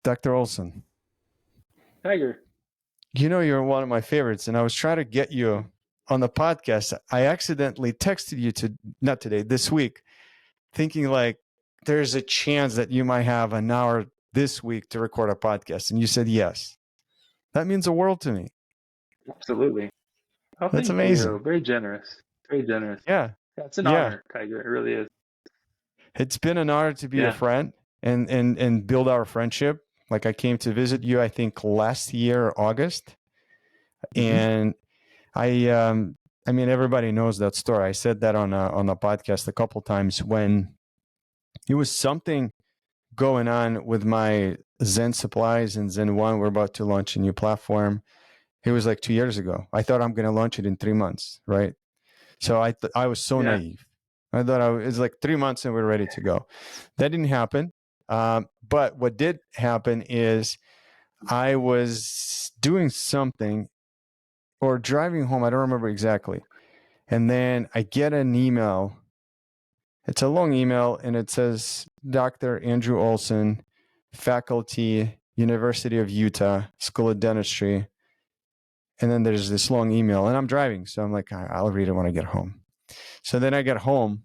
Dr. Olson, Tiger. you're one of my favorites, and I was trying to get you on the podcast. I accidentally texted you not today, this week, thinking like there's a chance that you might have an hour this week to record a podcast, and you said yes. That means the world to me. Absolutely. Oh, That's thank you. amazing. Very generous. Very generous. Yeah, Yeah, it's an yeah. honor, Tiger. It really is. It's been an honor to be your Yeah. friend and build our friendship. Like I came to visit you, I think last year, August, hmm and I mean, everybody knows that story. I said that on a podcast a couple times when it was something going on with my Zen supplies and Zen One. We're about to launch a new platform. It was like 2 years ago. I thought I'm going to launch it in 3 months, right? So I was so Yeah. naive. I thought it was like 3 months and we're ready to go. That didn't happen. But what did happen is I was doing something or driving home. I don't remember exactly. And then I get an email. It's a long email and it says, Dr. Andrew Olson, faculty, University of Utah, School of Dentistry. And then there's this long email and I'm driving. So I'm like, I'll read it when I get home. So then I get home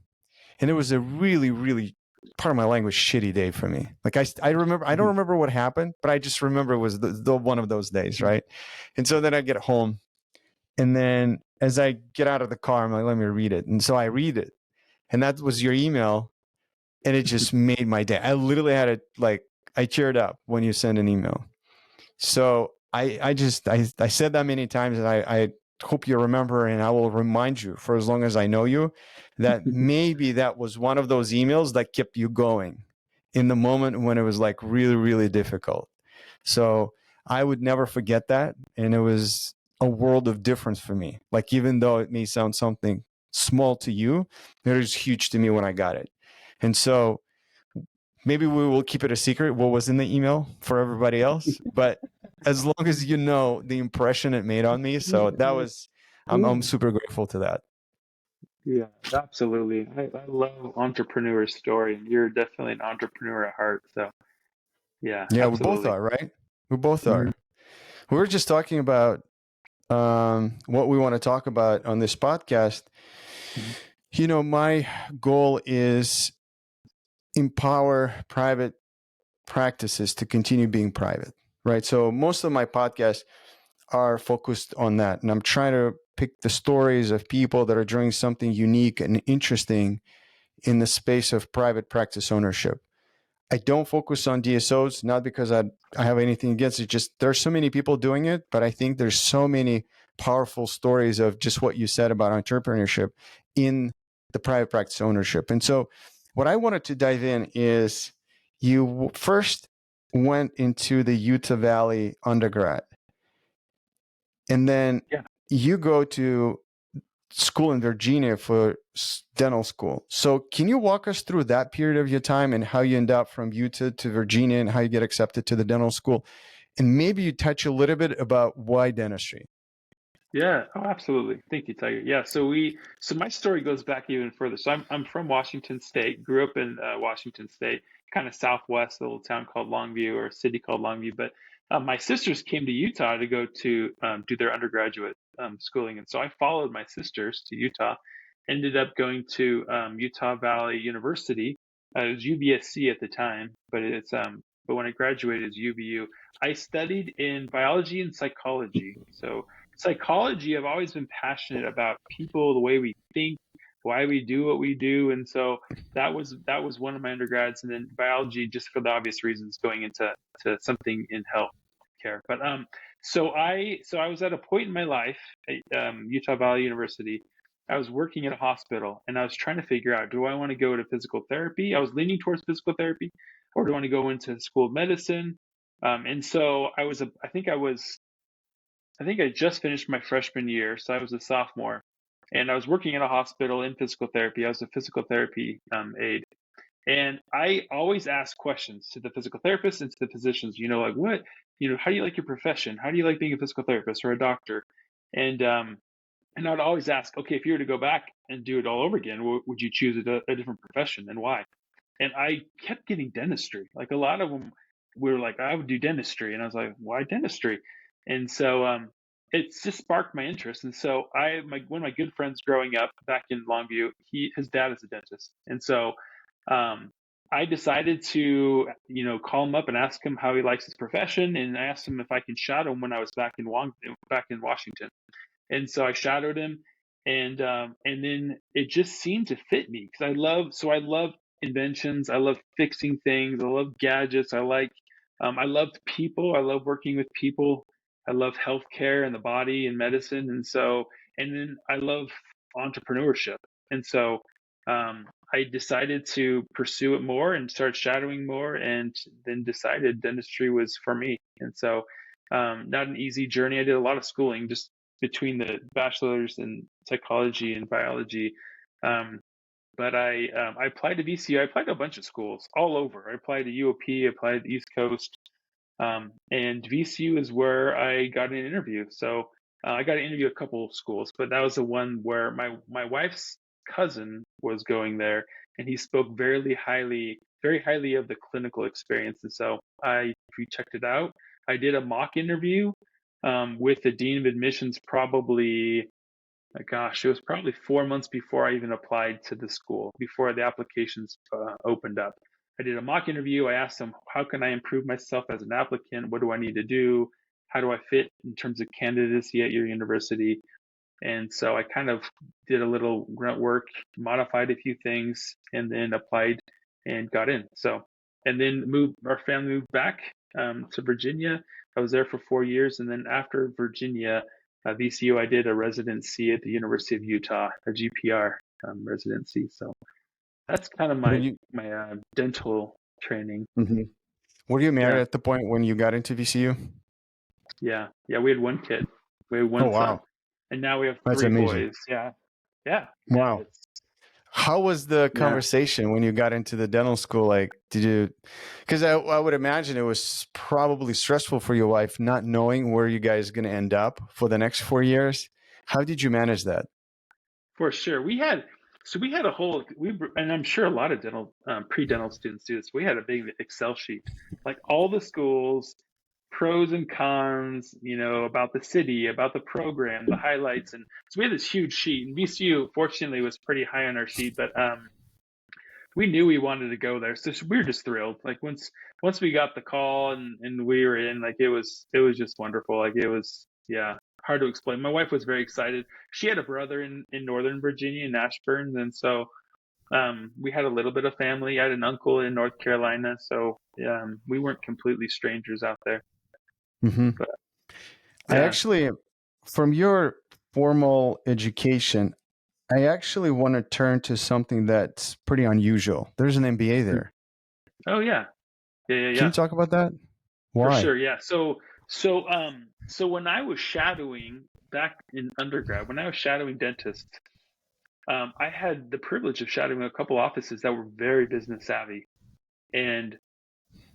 and it was a really, really, part of my language, shitty day for me. Like I remember, I don't remember what happened, but I just remember it was the one of those days, right? And so then I get home and then as I get out of the car, I'm like, let me read it. And so I read it. And that was your email. And it just made my day. I literally had it like, I cheered up when you send an email. So I said that many times and I hope you remember and I will remind you for as long as I know you that maybe that was one of those emails that kept you going in the moment when it was like really, really difficult. So I would never forget that. And it was a world of difference for me. Like, even though it may sound something small to you, it was huge to me when I got it. And so maybe we will keep it a secret what was in the email for everybody else, but as long as you know the impression it made on me, so that was I'm super grateful to that. Yeah, absolutely. I love entrepreneur story. You're definitely an entrepreneur at heart. So yeah, Yeah, we both absolutely. are, right? We both hmm are. We were just talking about what we want to talk about on this podcast. My goal is empower private practices to continue being private, right? So most of my podcasts are focused on that. And I'm trying to pick the stories of people that are doing something unique and interesting in the space of private practice ownership. I don't focus on DSOs, not because I have anything against it, just there's so many people doing it, but I think there's so many powerful stories of just what you said about entrepreneurship in the private practice ownership. And so what I wanted to dive in is you first went into the Utah Valley undergrad, and then Yeah. you go to school in Virginia for dental school. So can you walk us through that period of your time and how you end up from Utah to Virginia and how you get accepted to the dental school? And maybe you touch a little bit about why dentistry. Yeah. Oh, absolutely. Thank you, Tiger. Yeah. So my story goes back even further. So I'm from Washington State. Grew up in Washington State, kind of southwest, a little town called Longview or a city called Longview. But my sisters came to Utah to go to do their undergraduate schooling, and so I followed my sisters to Utah. Ended up going to Utah Valley University. It was UVSC at the time, but when I graduated, it's UVU. I studied in biology and psychology. So psychology, I've always been passionate about people, the way we think, why we do what we do, and so that was one of my undergrads, and then biology, just for the obvious reasons, going into something in health care. But so I was at a point in my life at Utah Valley University. I was working at a hospital, and I was trying to figure out: do I want to go to physical therapy? I was leaning towards physical therapy, or do I want to go into the school of medicine? And so I think I just finished my freshman year, so I was a sophomore, and I was working at a hospital in physical therapy. I was a physical therapy aide, and I always ask questions to the physical therapists and to the physicians. Like how do you like your profession? How do you like being a physical therapist or a doctor? And and I'd always ask, okay, if you were to go back and do it all over again, would you choose a different profession and why? And I kept getting dentistry. Like a lot of them we were like, I would do dentistry. And I was like, why dentistry? And so it's just sparked my interest. And so one of my good friends growing up back in Longview, his dad is a dentist. And so um, I decided to, call him up and ask him how he likes his profession. And I asked him if I could shadow him when I was back in Washington. And so I shadowed him, and then it just seemed to fit me because I love inventions, I love fixing things, I love gadgets, I loved people, I love working with people, I love healthcare and the body and medicine, and then I love entrepreneurship, and so I decided to pursue it more and start shadowing more, and then decided dentistry was for me, and so. Not an easy journey. I did a lot of schooling, just between the bachelor's in psychology and biology. But I applied to VCU. I applied to a bunch of schools all over. I applied to UOP, I applied to the East Coast, and VCU is where I got an interview. So I got an interview at a couple of schools, but that was the one where my wife's cousin was going there, and he spoke very highly of the clinical experience. And so we checked it out. I did a mock interview with the dean of admissions probably, gosh, it was probably 4 months before I even applied to the school, before the applications opened up. I did a mock interview. I asked them, how can I improve myself as an applicant? What do I need to do? How do I fit in terms of candidacy at your university? And so I kind of did a little grunt work, modified a few things, and then applied and got in. So, and then our family moved back to Virginia. I was there for 4 years. And then after Virginia, VCU, I did a residency at the University of Utah, a GPR residency. So that's kind of Were my you dental training. mhm. Were you married Yeah, at the point when you got into VCU? yeah, yeah. We had one kid, we had Oh one son, wow, and now we have that's three amazing. boys. Yeah, yeah, yeah. Wow. How was the Yeah, conversation when you got into the dental school? Like, did you? Because I would imagine it was probably stressful for your wife not knowing where you guys going to end up for the next 4 years. How did you manage that? for sure. We had a whole and I'm sure a lot of dental pre-dental students do this. We had a big Excel sheet, like all the schools, pros and cons, about the city, about the program, the highlights, and so we had this huge sheet. And VCU, fortunately, was pretty high on our sheet, but we knew we wanted to go there, so we were just thrilled. Like once we got the call and we were in, like it was just wonderful. Like it was, yeah, hard to explain. My wife was very excited. She had a brother in Northern Virginia, in Ashburn, and so we had a little bit of family. I had an uncle in North Carolina, so we weren't completely strangers out there. Hmm. But I yeah, actually, from your formal education, I actually want to turn to something that's pretty unusual. There's an MBA there. oh yeah, yeah, yeah, Can yeah. you talk about that? For Why? sure, yeah. So when I was shadowing back in undergrad, when I was shadowing dentists, I had the privilege of shadowing a couple offices that were very business savvy. And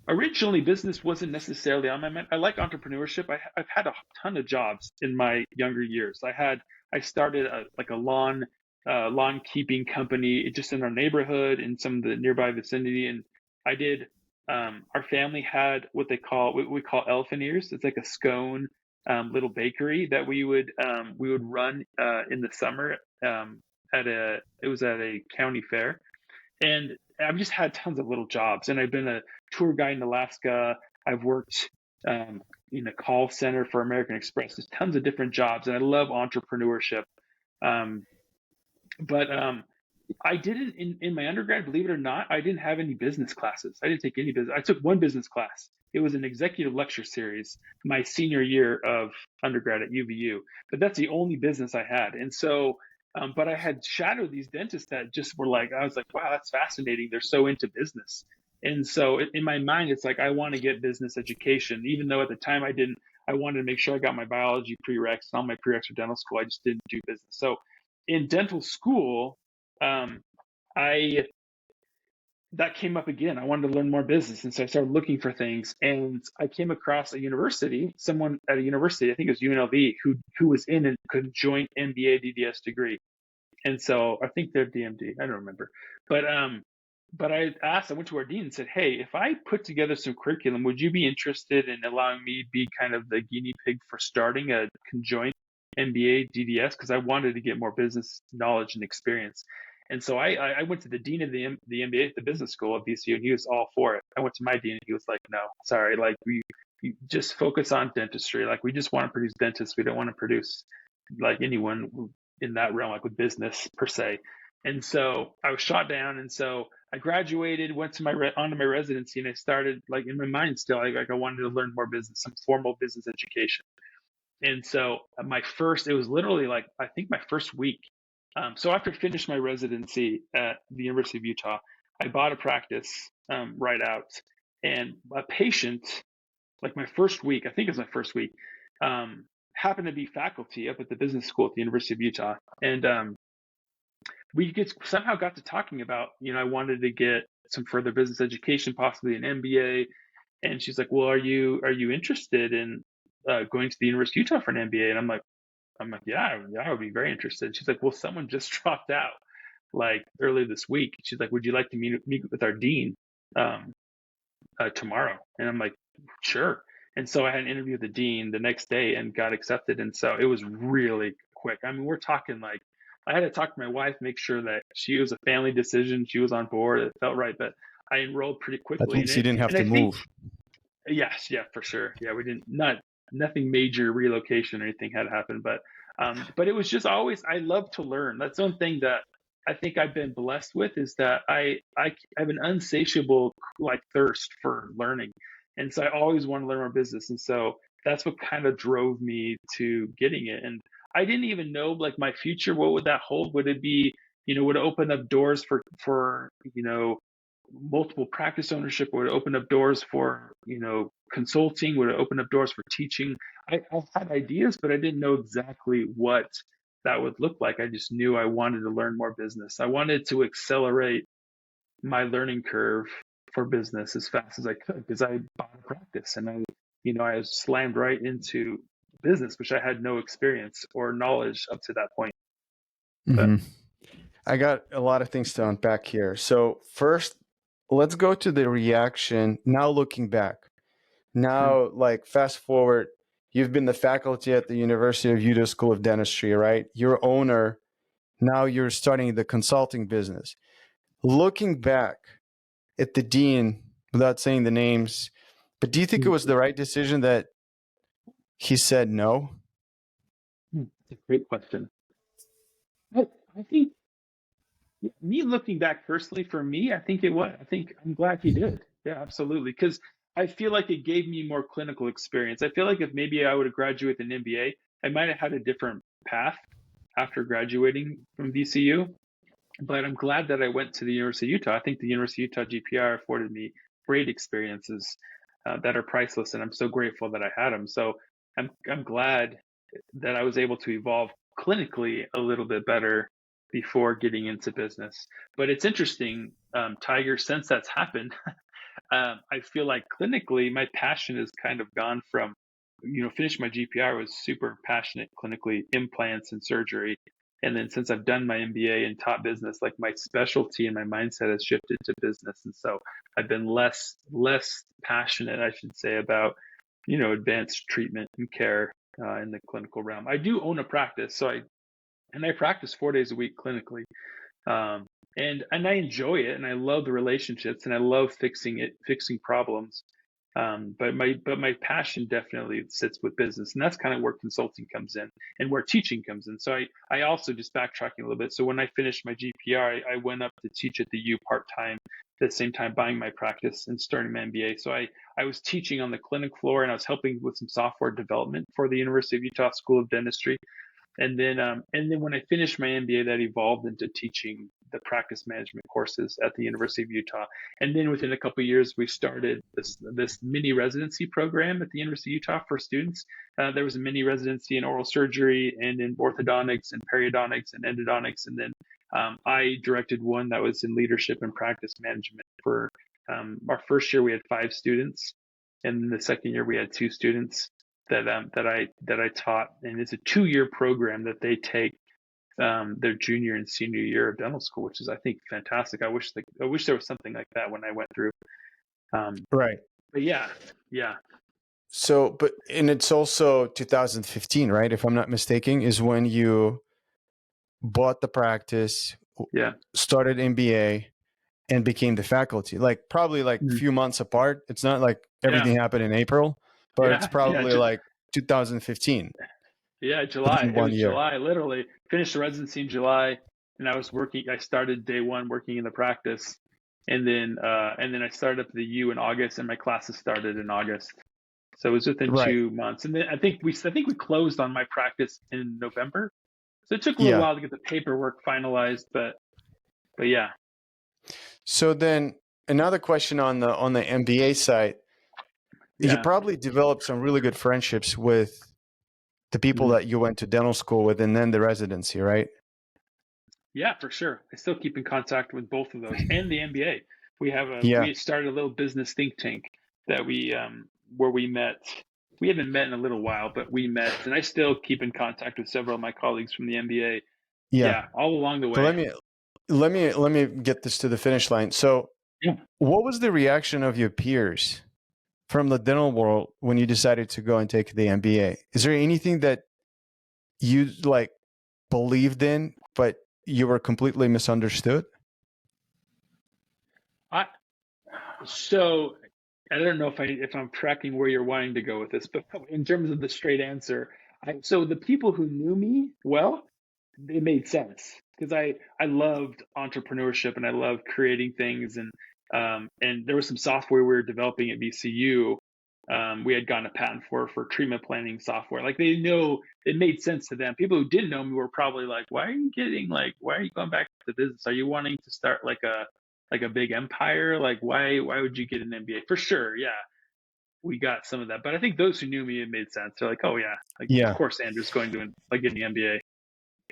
originally, business wasn't necessarily on my mind. I like entrepreneurship. I've had a ton of jobs in my younger years. I started like a lawn keeping company just in our neighborhood in some of the nearby vicinity, and I did. Our family had what we call elephant ears. It's like a scone little bakery that we would run in the summer it was at a county fair, and I've just had tons of little jobs. And I've been a tour guide in Alaska. I've worked in a call center for American Express. There's tons of different jobs, and I love entrepreneurship. Um, but I didn't in my undergrad, believe it or not, I didn't have any business classes. I didn't take any business. I took one business class. It was an executive lecture series my senior year of undergrad at UVU, but that's the only business I had. And so, but I had shadowed these dentists that just were like, I was like, wow, that's fascinating. They're so into business. And so in my mind, it's like, I want to get business education, even though at the time I didn't. I wanted to make sure I got my biology prereqs and all my prereqs for dental school. I just didn't do business. So in dental school, um, I that came up again. I wanted to learn more business, and so I started looking for things. And I came across someone at a university, I think it was UNLV, who was in a joint MBA DDS degree. And so I think they're DMD. I don't remember, but but I went to our dean and said, hey, if I put together some curriculum, would you be interested in allowing me to be kind of the guinea pig for starting a conjoint MBA DDS? Because I wanted to get more business knowledge and experience. And so I went to the dean of the MBA at the business school at VCU, and he was all for it. I went to my dean, and he was like, no, sorry, like you just focus on dentistry. Like we just want to produce dentists. We don't want to produce like anyone in that realm, like with business per se. And so I was shot down. And so I graduated, went to onto my residency, and I started like in my mind still, like I wanted to learn more business, some formal business education. And so it was literally like, I think my first week. So after I finished my residency at the University of Utah, I bought a practice right out, and a patient, like my first week, I think it was my first week, happened to be faculty up at the business school at the University of Utah. And somehow got to talking about, I wanted to get some further business education, possibly an MBA. And she's like, well, are you interested in going to the University of Utah for an MBA? And I'm like, yeah, I would be very interested. She's like, well, someone just dropped out like earlier this week. She's like, would you like to meet with our dean tomorrow? And I'm like, sure. And so I had an interview with the dean the next day and got accepted. And so it was really quick. I mean, we're talking like, I had to talk to my wife, make sure that she was a family decision. She was on board. It felt right, but I enrolled pretty At quickly in least you it. didn't have And to I think, move. yes, yeah, for sure. Yeah, we didn't, nothing major relocation or anything had happened, but it was just always, I love to learn. That's one thing that I think I've been blessed with, is that I have an unsatiable like thirst for learning. And so I always want to learn more business. And so that's what kind of drove me to getting it. And I didn't even know like my future, what would that hold? Would it be, would it open up doors for, multiple practice ownership? Would it open up doors for, consulting? Would it open up doors for teaching? I had ideas, but I didn't know exactly what that would look like. I just knew I wanted to learn more business. I wanted to accelerate my learning curve for business as fast as I could, because I bought a practice and I was slammed right into business, which I had no experience or knowledge up to that point. But Mm-hmm. I got a lot of things to unpack here. So first, let's go to the reaction. Now looking back, now like fast forward, you've been the faculty at the University of Utah School of Dentistry, right? You're owner. Now you're starting the consulting business. Looking back at the dean, without saying the names, but do you think it was the right decision that he said no? It's a great question. I think, me looking back personally, for me, I think it was. I think I'm glad he did. Yeah, absolutely. Because I feel like it gave me more clinical experience. I feel like if maybe I would have graduated with an MBA, I might have had a different path after graduating from VCU. But I'm glad that I went to the University of Utah. I think the University of Utah GPR afforded me great experiences that are priceless, and I'm so grateful that I had them. So I'm glad that I was able to evolve clinically a little bit better before getting into business. But it's interesting, Tiger, since that's happened, I feel like clinically my passion has kind of gone from, finished my GPR, was super passionate clinically, implants and surgery. And then since I've done my MBA and taught business, like my specialty and my mindset has shifted to business. And so I've been less passionate, I should say, about, advanced treatment and care in the clinical realm. I do own a practice, so I practice 4 days a week clinically, and I enjoy it, and I love the relationships, and I love fixing problems. But my passion definitely sits with business, and that's kind of where consulting comes in and where teaching comes in. So I also, just backtracking a little bit. So when I finished my GPR, I went up to teach at the U part time, at the same time buying my practice and starting my MBA. So I was teaching on the clinic floor, and I was helping with some software development for the University of Utah School of Dentistry. And then when I finished my MBA, that evolved into teaching the practice management courses at the University of Utah. And then within a couple of years, we started this mini residency program at the University of Utah for students. There was a mini residency in oral surgery and in orthodontics and periodontics and endodontics. And then I directed one that was in leadership and practice management. For our first year, we had 5 students, and the second year we had 2 students that I taught, and it's a 2-year program that they take their junior and senior year of dental school, which is, I think, fantastic. I wish there was something like that when I went through. Right. But yeah. So, and it's also 2015, right? If I'm not mistaken, is when you bought the practice, Yeah. started MBA, and became the faculty. Like probably like a Mhm. few months apart. It's not like Yeah. everything happened in April, but it's Yeah. probably like 2015 Yeah, July. within It 1 was year. July, literally. Finished the residency in July, and I started day one working in the practice. And then I started up the U in August, and my classes started in August. So it was within Right. 2 months. And then I think we closed on my practice in November. So it took a little Yeah. while to get the paperwork finalized, but yeah. So then another question on the MBA side, you Yeah. probably developed some really good friendships with the people Mhm. that you went to dental school with and then the residency, right? Yeah, for sure. I still keep in contact with both of those and the MBA. Yeah. We started a little business think tank that where we met. We haven't met in a little while, but we met, and I still keep in contact with several of my colleagues from the MBA. Yeah. Yeah, all along the So way. let me get this to the finish line. So Yeah. what was the reaction of your peers from the dental world when you decided to go and take the MBA? Is there anything that you like believed in, but you were completely misunderstood? I so I don't know if I'm tracking where you're wanting to go with this, but in terms of the straight answer, so the people who knew me well, it made sense because I loved entrepreneurship and I loved creating things, and there was some software we were developing at VCU. We had gotten a patent for treatment planning software. Like they know it made sense to them. People who didn't know me were probably like, why are you going back to business? Are you wanting to start like a big empire? Like why would you get an MBA? For sure, yeah, we got some of that. But I think those who knew me, it made sense. They're like, oh yeah, like of Yeah. course Andrew's going to like get an MBA.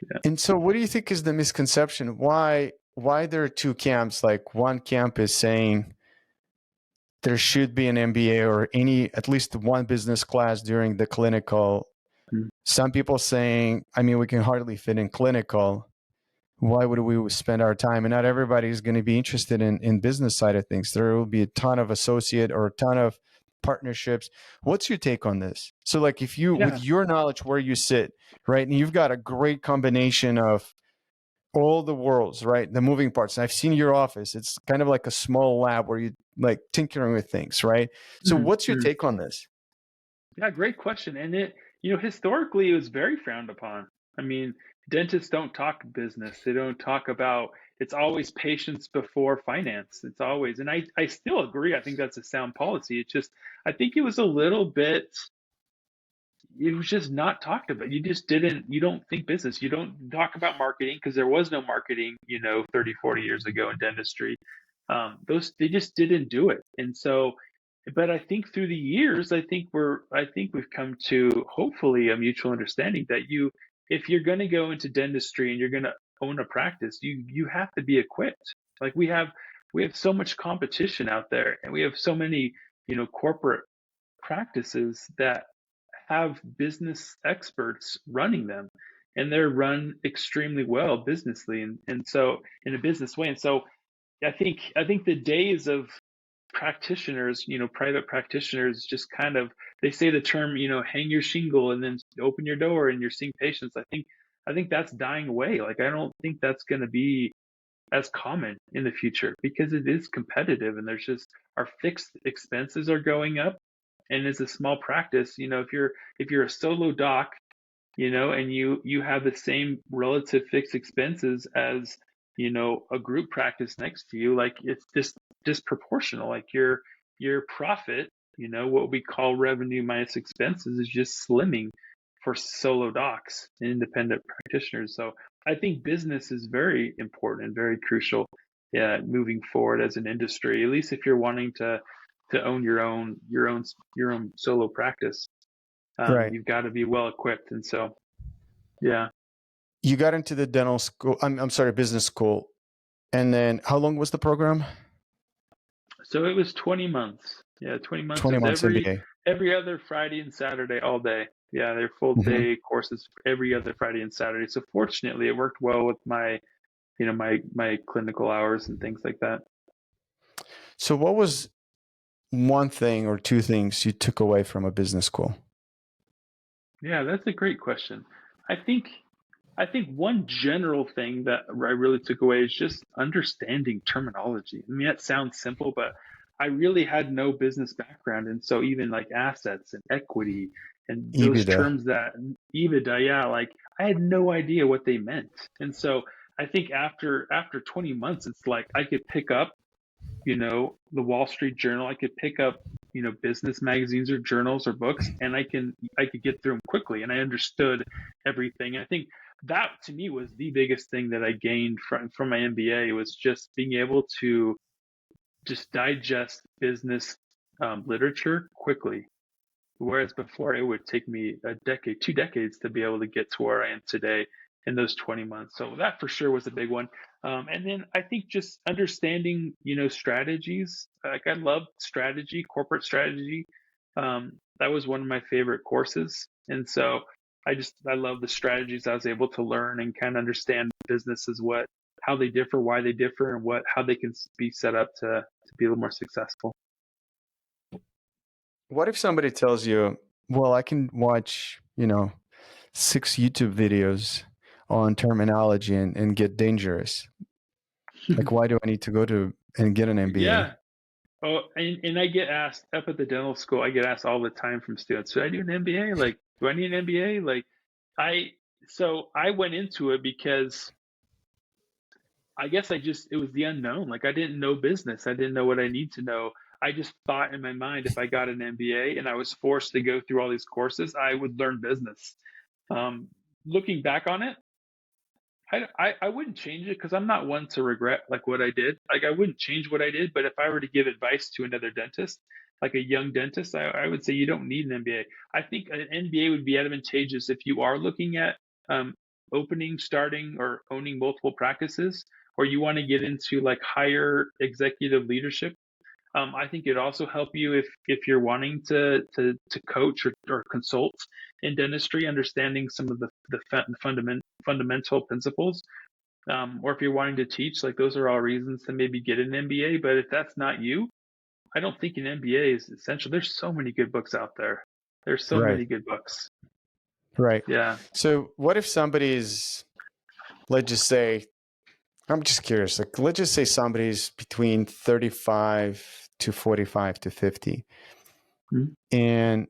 Yeah. And so what do you think is the misconception? Why there are two camps? Like one camp is saying there should be an MBA or any at least one business class during the clinical. Mhm. Some people saying, I mean, we can hardly fit in clinical. Why would we spend our time? And not everybody is going to be interested in business side of things. There will be a ton of associate or a ton of partnerships. What's your take on this? So like if you, with Yeah. your knowledge where you sit, right, and you've got a great combination of all the worlds, right, the moving parts. And I've seen your office. It's kind of like a small lab where you like tinkering with things, right? So what's your Mhm. take on this? Yeah, great question. And historically, it was very frowned upon. I mean, dentists don't talk business. They don't talk about, it's always patients before finance. It's always, and I still agree. I think that's a sound policy. It's just, I think it was a little bit, it was just not talked about. You don't think business. You don't talk about marketing because there was no marketing, 30, 40 years ago in dentistry. They just didn't do it. And so, but I think through the years, I think we've come to hopefully a mutual understanding that if you're going to go into dentistry and you're going to own a practice, you have to be equipped. Like we have so much competition out there, and we have so many, corporate practices that have business experts running them, and they're run extremely well businessly, and so in a business way. And so I think the days of practitioners, private practitioners, just kind of, they say the term, hang your shingle and then open your door and you're seeing patients. I think that's dying away. Like I don't think that's going to be as common in the future because it is competitive, and there's just, our fixed expenses are going up. And as a small practice, if you're a solo doc, and you have the same relative fixed expenses as, a group practice next to you, like it's just disproportional. Like your profit, what we call revenue minus expenses, is just slimming for solo docs and independent practitioners. So I think business is very important and very crucial, yeah, moving forward as an industry, at least if you're wanting to own your own solo practice. Right. You've got to be well equipped. And so, yeah. You got into the dental school, I'm sorry, business school. And then how long was the program? So it was 20 months. Yeah, 20 months. It 20 was months MBA. every other Friday and Saturday all day. Yeah, they're full Hmm. day courses every other Friday and Saturday. So fortunately, it worked well with my, my clinical hours and things like that. So, what was one thing or two things you took away from a business school? Yeah, that's a great question. I think I think one general thing that I really took away is just understanding terminology. I mean, that sounds simple, but I really had no business background. And so even like assets and equity and those EBITDA. terms that EBITDA, yeah, like I had no idea what they meant. And so I think after 20 months, it's like I could pick up, the Wall Street Journal. I could pick up, business magazines or journals or books, and I could get through them quickly, and I understood everything. And I think that to me was the biggest thing that I gained from my MBA was just being able to just digest business literature quickly. Whereas before, it would take me a decade, 2 decades to be able to get to where I am today in those 20 months. So that for sure was a big one. And then I think just understanding, strategies. Like I love strategy, corporate strategy. That was one of my favorite courses. And so I love the strategies I was able to learn and kind of understand businesses, how they differ, why they differ, and how they can be set up to be a little more successful. What if somebody tells you, well, I can watch, 6 YouTube videos on terminology and get dangerous? Like, why do I need to go to and get an MBA? Yeah. Oh, and I get asked up at the dental school, I get asked all the time from students, should I do an MBA? Like, do I need an MBA? Like, I, so I went into it because I guess it was the unknown. Like, I didn't know business. I didn't know what I need to know. I just thought in my mind, if I got an MBA and I was forced to go through all these courses, I would learn business. Um, Looking back on it, I wouldn't change it because I'm not one to regret like what I did. Like I wouldn't change what I did, but if I were to give advice to another dentist, like a young dentist, I would say you don't need an MBA. I think an MBA would be advantageous if you are looking at opening, starting, or owning multiple practices, or you want to get into like higher executive leadership. I think it'd also help you if you're wanting to coach or consult in dentistry, understanding some of the fundamental principles. Or if you're wanting to teach, like those are all reasons to maybe get an MBA. But if that's not you, I don't think an MBA is essential. There's so many good books out there. There's so Right, many good books. right. Yeah. So, what if somebody's, let's just say, I'm just curious, like, let's just say somebody's between 35 to 45 to 50, Mhm. and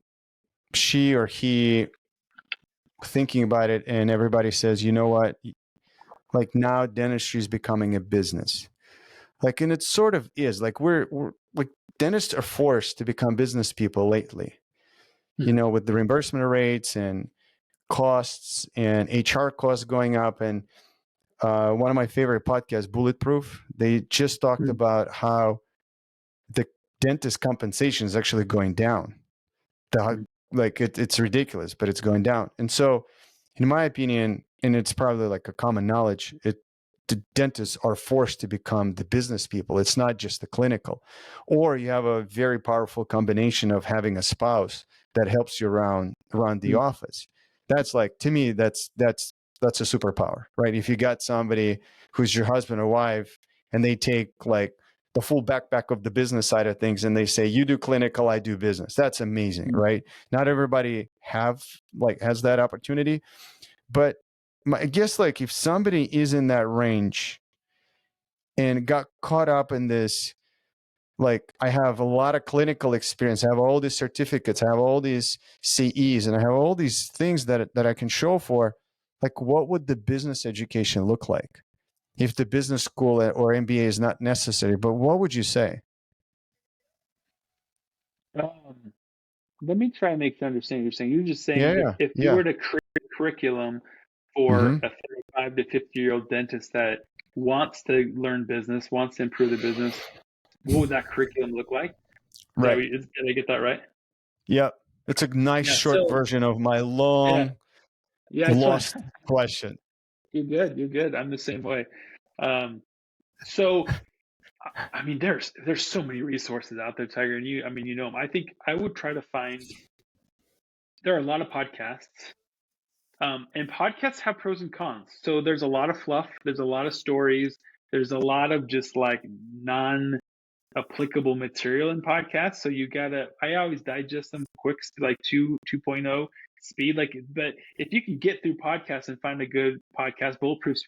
she or he thinking about it, and everybody says, you know what, like now dentistry is becoming a business. Like, and it sort of is. Like, we're like, dentists are forced to become business people lately, with the reimbursement rates and costs and HR costs going up. And one of my favorite podcasts, Bulletproof, they just talked Mhm. about how the dentist compensation is actually going down. The, Mhm. like it's ridiculous, but it's going down. And so, in my opinion, and it's probably like a common knowledge, the dentists are forced to become the business people. It's not just the clinical. Or you have a very powerful combination of having a spouse that helps you around the Mhm. office. That's like, to me, that's a superpower, right? If you got somebody who's your husband or wife and they take like the full backpack of the business side of things and they say, you do clinical, I do business. That's amazing, Mhm. right? Not everybody has that opportunity. But I guess, like, if somebody is in that range and got caught up in this, like, I have a lot of clinical experience, I have all these certificates, I have all these CEs, and I have all these things that I can show for, like, what would the business education look like if the business school or MBA is not necessary? But what would you say? Um, Let me try and make sure I understand what you're saying. You're just saying Yeah, yeah, if you yeah. were to create a curriculum for Mm-hmm. a 35 to 50-year-old dentist that wants to learn business, wants to improve their business, what would that curriculum look like? Right. Did I get that right? Yep. It's a nice Yeah. short So version of my yeah, long yeah. lost question. You're good. You're good. I'm the same way. Um, so I mean, there's so many resources out there, Tiger, and I mean, you know 'em. I think I would try to find. There are a lot of podcasts, and podcasts have pros and cons. So there's a lot of fluff, there's a lot of stories, there's a lot of just like non applicable material in podcasts. So I always digest them quick, like 2.0 speed. Like, but if you can get through podcasts and find a good podcast, Bulletproof's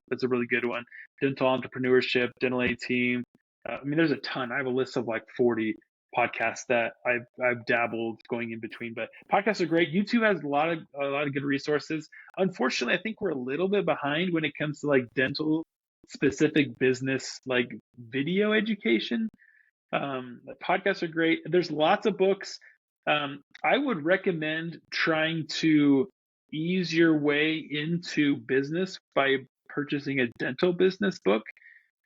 that's a really good one. Dental Entrepreneurship, Dental A Team. I mean, there's a ton. I have a list of like 40 podcasts that I've dabbled going in between, but podcasts are great. YouTube has a lot of good resources. Unfortunately, I think we're a little bit behind when it comes to like dental specific business like video education. Podcasts are great. There's lots of books. I would recommend trying to ease your way into business by purchasing a dental business book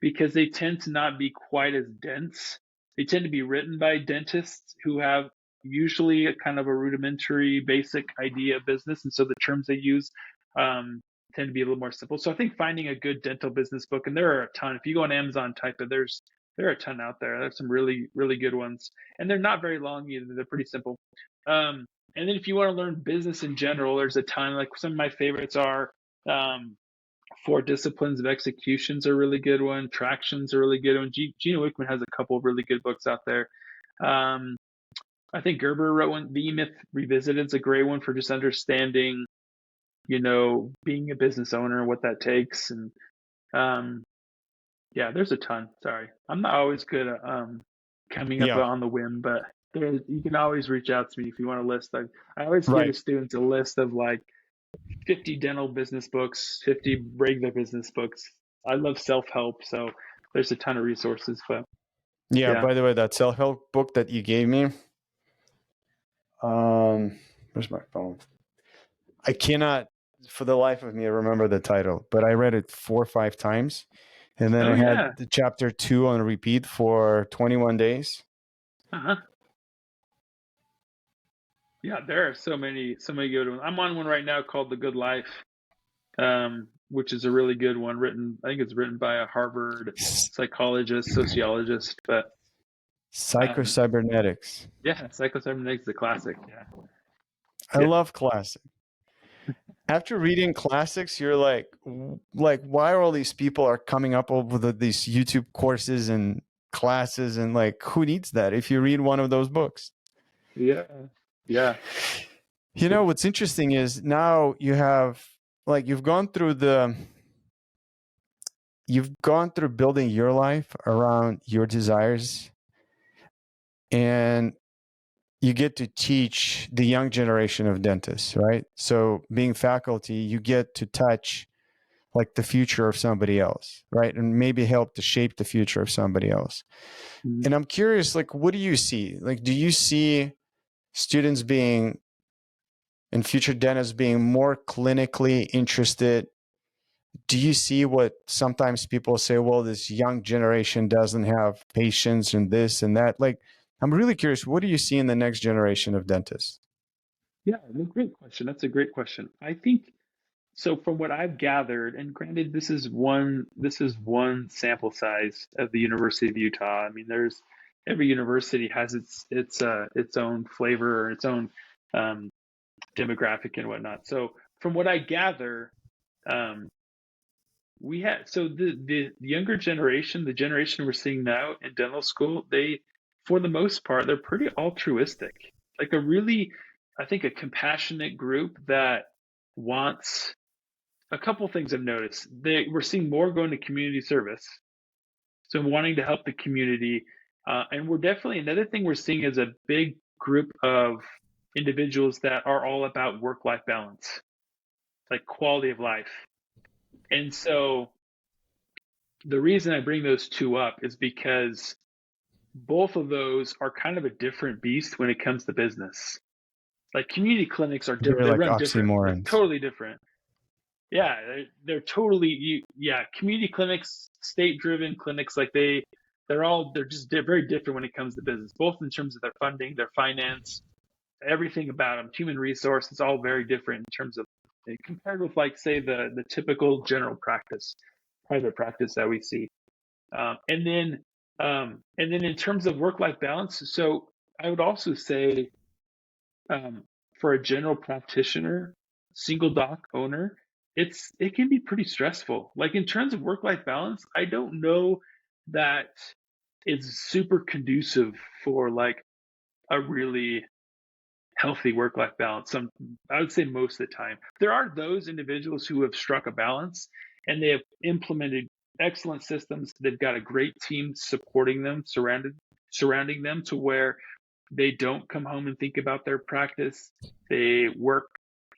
because they tend to not be quite as dense. They tend to be written by dentists who have usually a kind of a rudimentary, basic idea of business, and so the terms they use tend to be a little more simple. So I think finding a good dental business book, and there are a ton. If you go on Amazon, type it. There are a ton out there. There's some really really good ones, and they're not very long either. They're pretty simple. And then if you want to learn business in general, there's a ton. Like some of my favorites are um, Four Disciplines of Execution's a really good one. Traction's a really good one. Gina Wickman has a couple of really good books out there. Um, I think Gerber wrote one. The E-Myth Revisited is a great one for just understanding, being a business owner and what that takes. And um, yeah, there's a ton. Sorry, I'm not always good at coming up Yeah, on the whim, but you can always reach out to me if you want a list. I always give the right. students a list of like 50 dental business books, 50 regular business books. I love self-help, so there's a ton of resources, but Yeah, yeah. by the way, that self-help book that you gave me, where's my phone? I cannot, for the life of me, remember the title, but I read it 4 or 5 times. And then Oh I had yeah. the chapter 2 on repeat for 21 days. Uh-huh. Yeah, there are so many good ones. I'm on one right now called The Good Life, which is a really good one I think it's written by a Harvard psychologist, sociologist, but um, Psycho-cybernetics. yeah, Psycho-Cybernetics is a classic. Yeah. I Yeah. love classic. After reading classics, you're like, why are all these people are coming up with these YouTube courses and classes, and like, who needs that if you read one of those books? Yeah. Yeah. What's interesting is now you've gone through building your life around your desires, and you get to teach the young generation of dentists, right? So being faculty, you get to touch like the future of somebody else, right? And maybe help to shape the future of somebody else. Mhm. And I'm curious, like, what do you see? Like, do you see students being and future dentists being more clinically interested? Do you see what sometimes people say, well, this young generation doesn't have patience and this and that? Like, I'm really curious, what do you see in the next generation of dentists? Yeah, no, great question. That's a great question. I think so from what I've gathered, and granted, this is one sample size of the University of Utah. I mean, there's every university has its own flavor or its own um, demographic and whatnot. So from what I gather, um, we had so the younger generation, the generation we're seeing now in dental school, they for the most part they're pretty altruistic, like a really, I think, a compassionate group that wants a couple things I've noticed. We're seeing more going to community service, so wanting to help the community, and we're definitely another thing we're seeing is a big group of individuals that are all about work-life balance, like quality of life. And so the reason I bring those two up is because both of those are kind of a different beast when it comes to business. Like community clinics are different; They're they like run different. They're oxymorons. totally different. Yeah, they're totally yeah. Community clinics, state-driven clinics, like they're very different when it comes to business, both in terms of their funding, their finance, everything about them, human resource. It's all very different in terms of compared with like say the typical general practice, private practice that we see. And then And then in terms of work-life balance, so I would also say um, for a general practitioner, single doc owner, it can be pretty stressful. Like in terms of work-life balance, I don't know that it's super conducive for like a really healthy work-life balance. I would say most of the time. There are those individuals who have struck a balance and they have implemented excellent systems. They've got a great team supporting them, surrounding them to where they don't come home and think about their practice. They work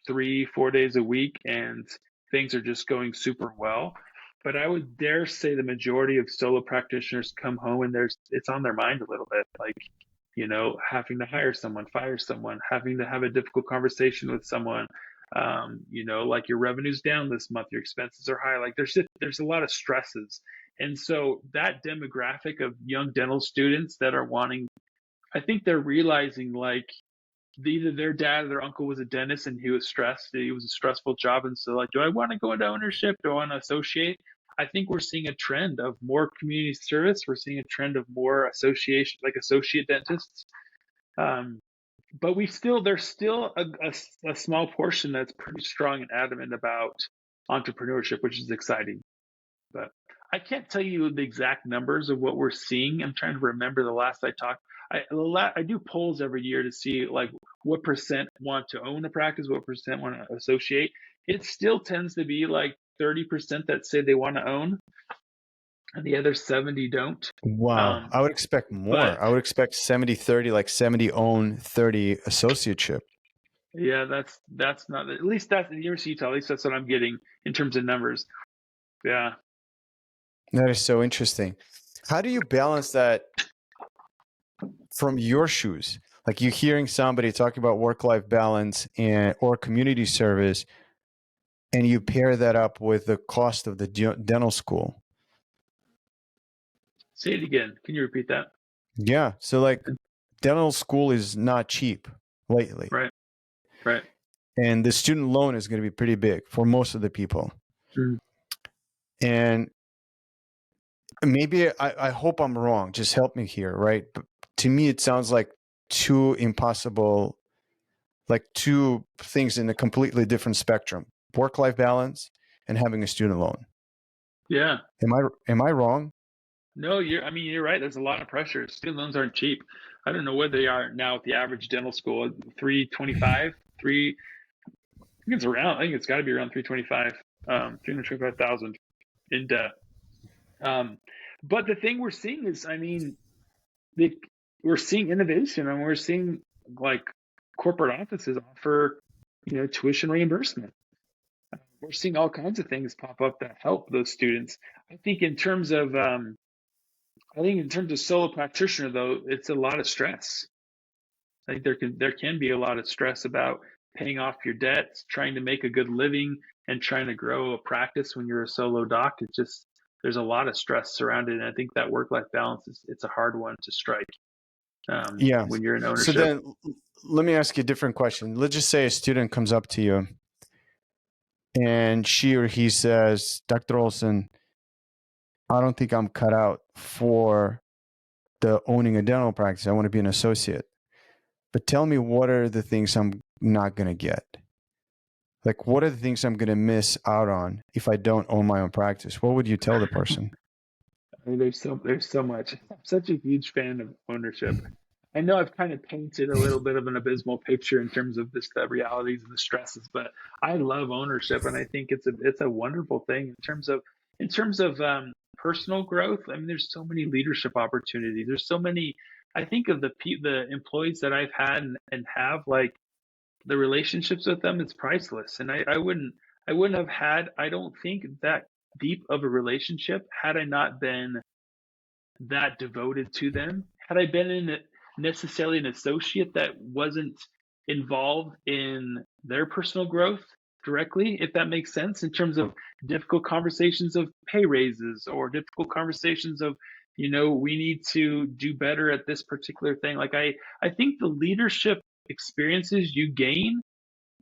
3, 4 days a week and things are just going super well. But I would dare say the majority of solo practitioners come home and it's on their mind a little bit. Like, having to hire someone, fire someone, having to have a difficult conversation with someone. Like your revenue's down this month, your expenses are high. Like there's a lot of stresses. And so that demographic of young dental students that are wanting, I think they're realizing like either their dad or their uncle was a dentist and he was stressed. It was a stressful job. And so like, do I want to go into ownership? Do I want to associate? I think we're seeing a trend of more community service. We're seeing a trend of more association, like associate dentists. Um, but there's still a small portion that's pretty strong and adamant about entrepreneurship, which is exciting. But I can't tell you the exact numbers of what we're seeing. I'm trying to remember the last I talked. I do polls every year to see like what percent want to own a practice, what percent want to associate. It still tends to be like 30% that say they want to own, and the other 70 don't. Wow. Um, I would expect more. but I would expect 70-30, like 70 own, 30 associateship. yeah, that's not, at least that's the University of Utah. At least that's what I'm getting in terms of numbers. Yeah. That is so interesting. How do you balance that from your shoes? Like you're hearing somebody talking about work-life balance or community service, and you pair that up with the cost of the dental school. Say it again. Can you repeat that? Yeah. So like dental school is not cheap lately. Right. Right. And the student loan is going to be pretty big for most of the people. Mm. And maybe I hope I'm wrong. Just help me here, right? But to me, it sounds like two impossible, like two things in a completely different spectrum: work-life balance and having a student loan. Yeah. Am I wrong? No, you're right. There's a lot of pressure. Student loans aren't cheap. I don't know what they are now at the average dental school. 325, I think it's got to be around 325, 325,000 in debt. Um, but the thing we're seeing is, we're seeing innovation and we're seeing like corporate offices offer, tuition reimbursement. We're seeing all kinds of things pop up that help those students. I think in terms of, solo practitioner though, it's a lot of stress. I think there can be a lot of stress about paying off your debts, trying to make a good living, and trying to grow a practice when you're a solo doc. There's a lot of stress surrounded, and I think that work-life balance it's a hard one to strike Yeah. when you're in So ownership. then let me ask you a different question. Let's just say a student comes up to you and she or he says, Dr. Olson, I don't think I'm cut out for the owning a dental practice. I want to be an associate. But tell me, what are the things I'm not going to get? Like, what are the things I'm going to miss out on if I don't own my own practice? What would you tell the person? There's so much. I'm such a huge fan of ownership. I know I've kind of painted a little bit of an abysmal picture in terms of the realities and the stresses, but I love ownership, and I think it's a wonderful thing in terms of personal growth. I mean, there's so many leadership opportunities. There's so many. I think of the employees that I've had and have, like the relationships with them. It's priceless, and I wouldn't have had, I don't think, that deep of a relationship had I not been that devoted to them. Had I been necessarily an associate that wasn't involved in their personal growth directly, if that makes sense, in terms of difficult conversations of pay raises or difficult conversations of, we need to do better at this particular thing. Like I think the leadership experiences you gain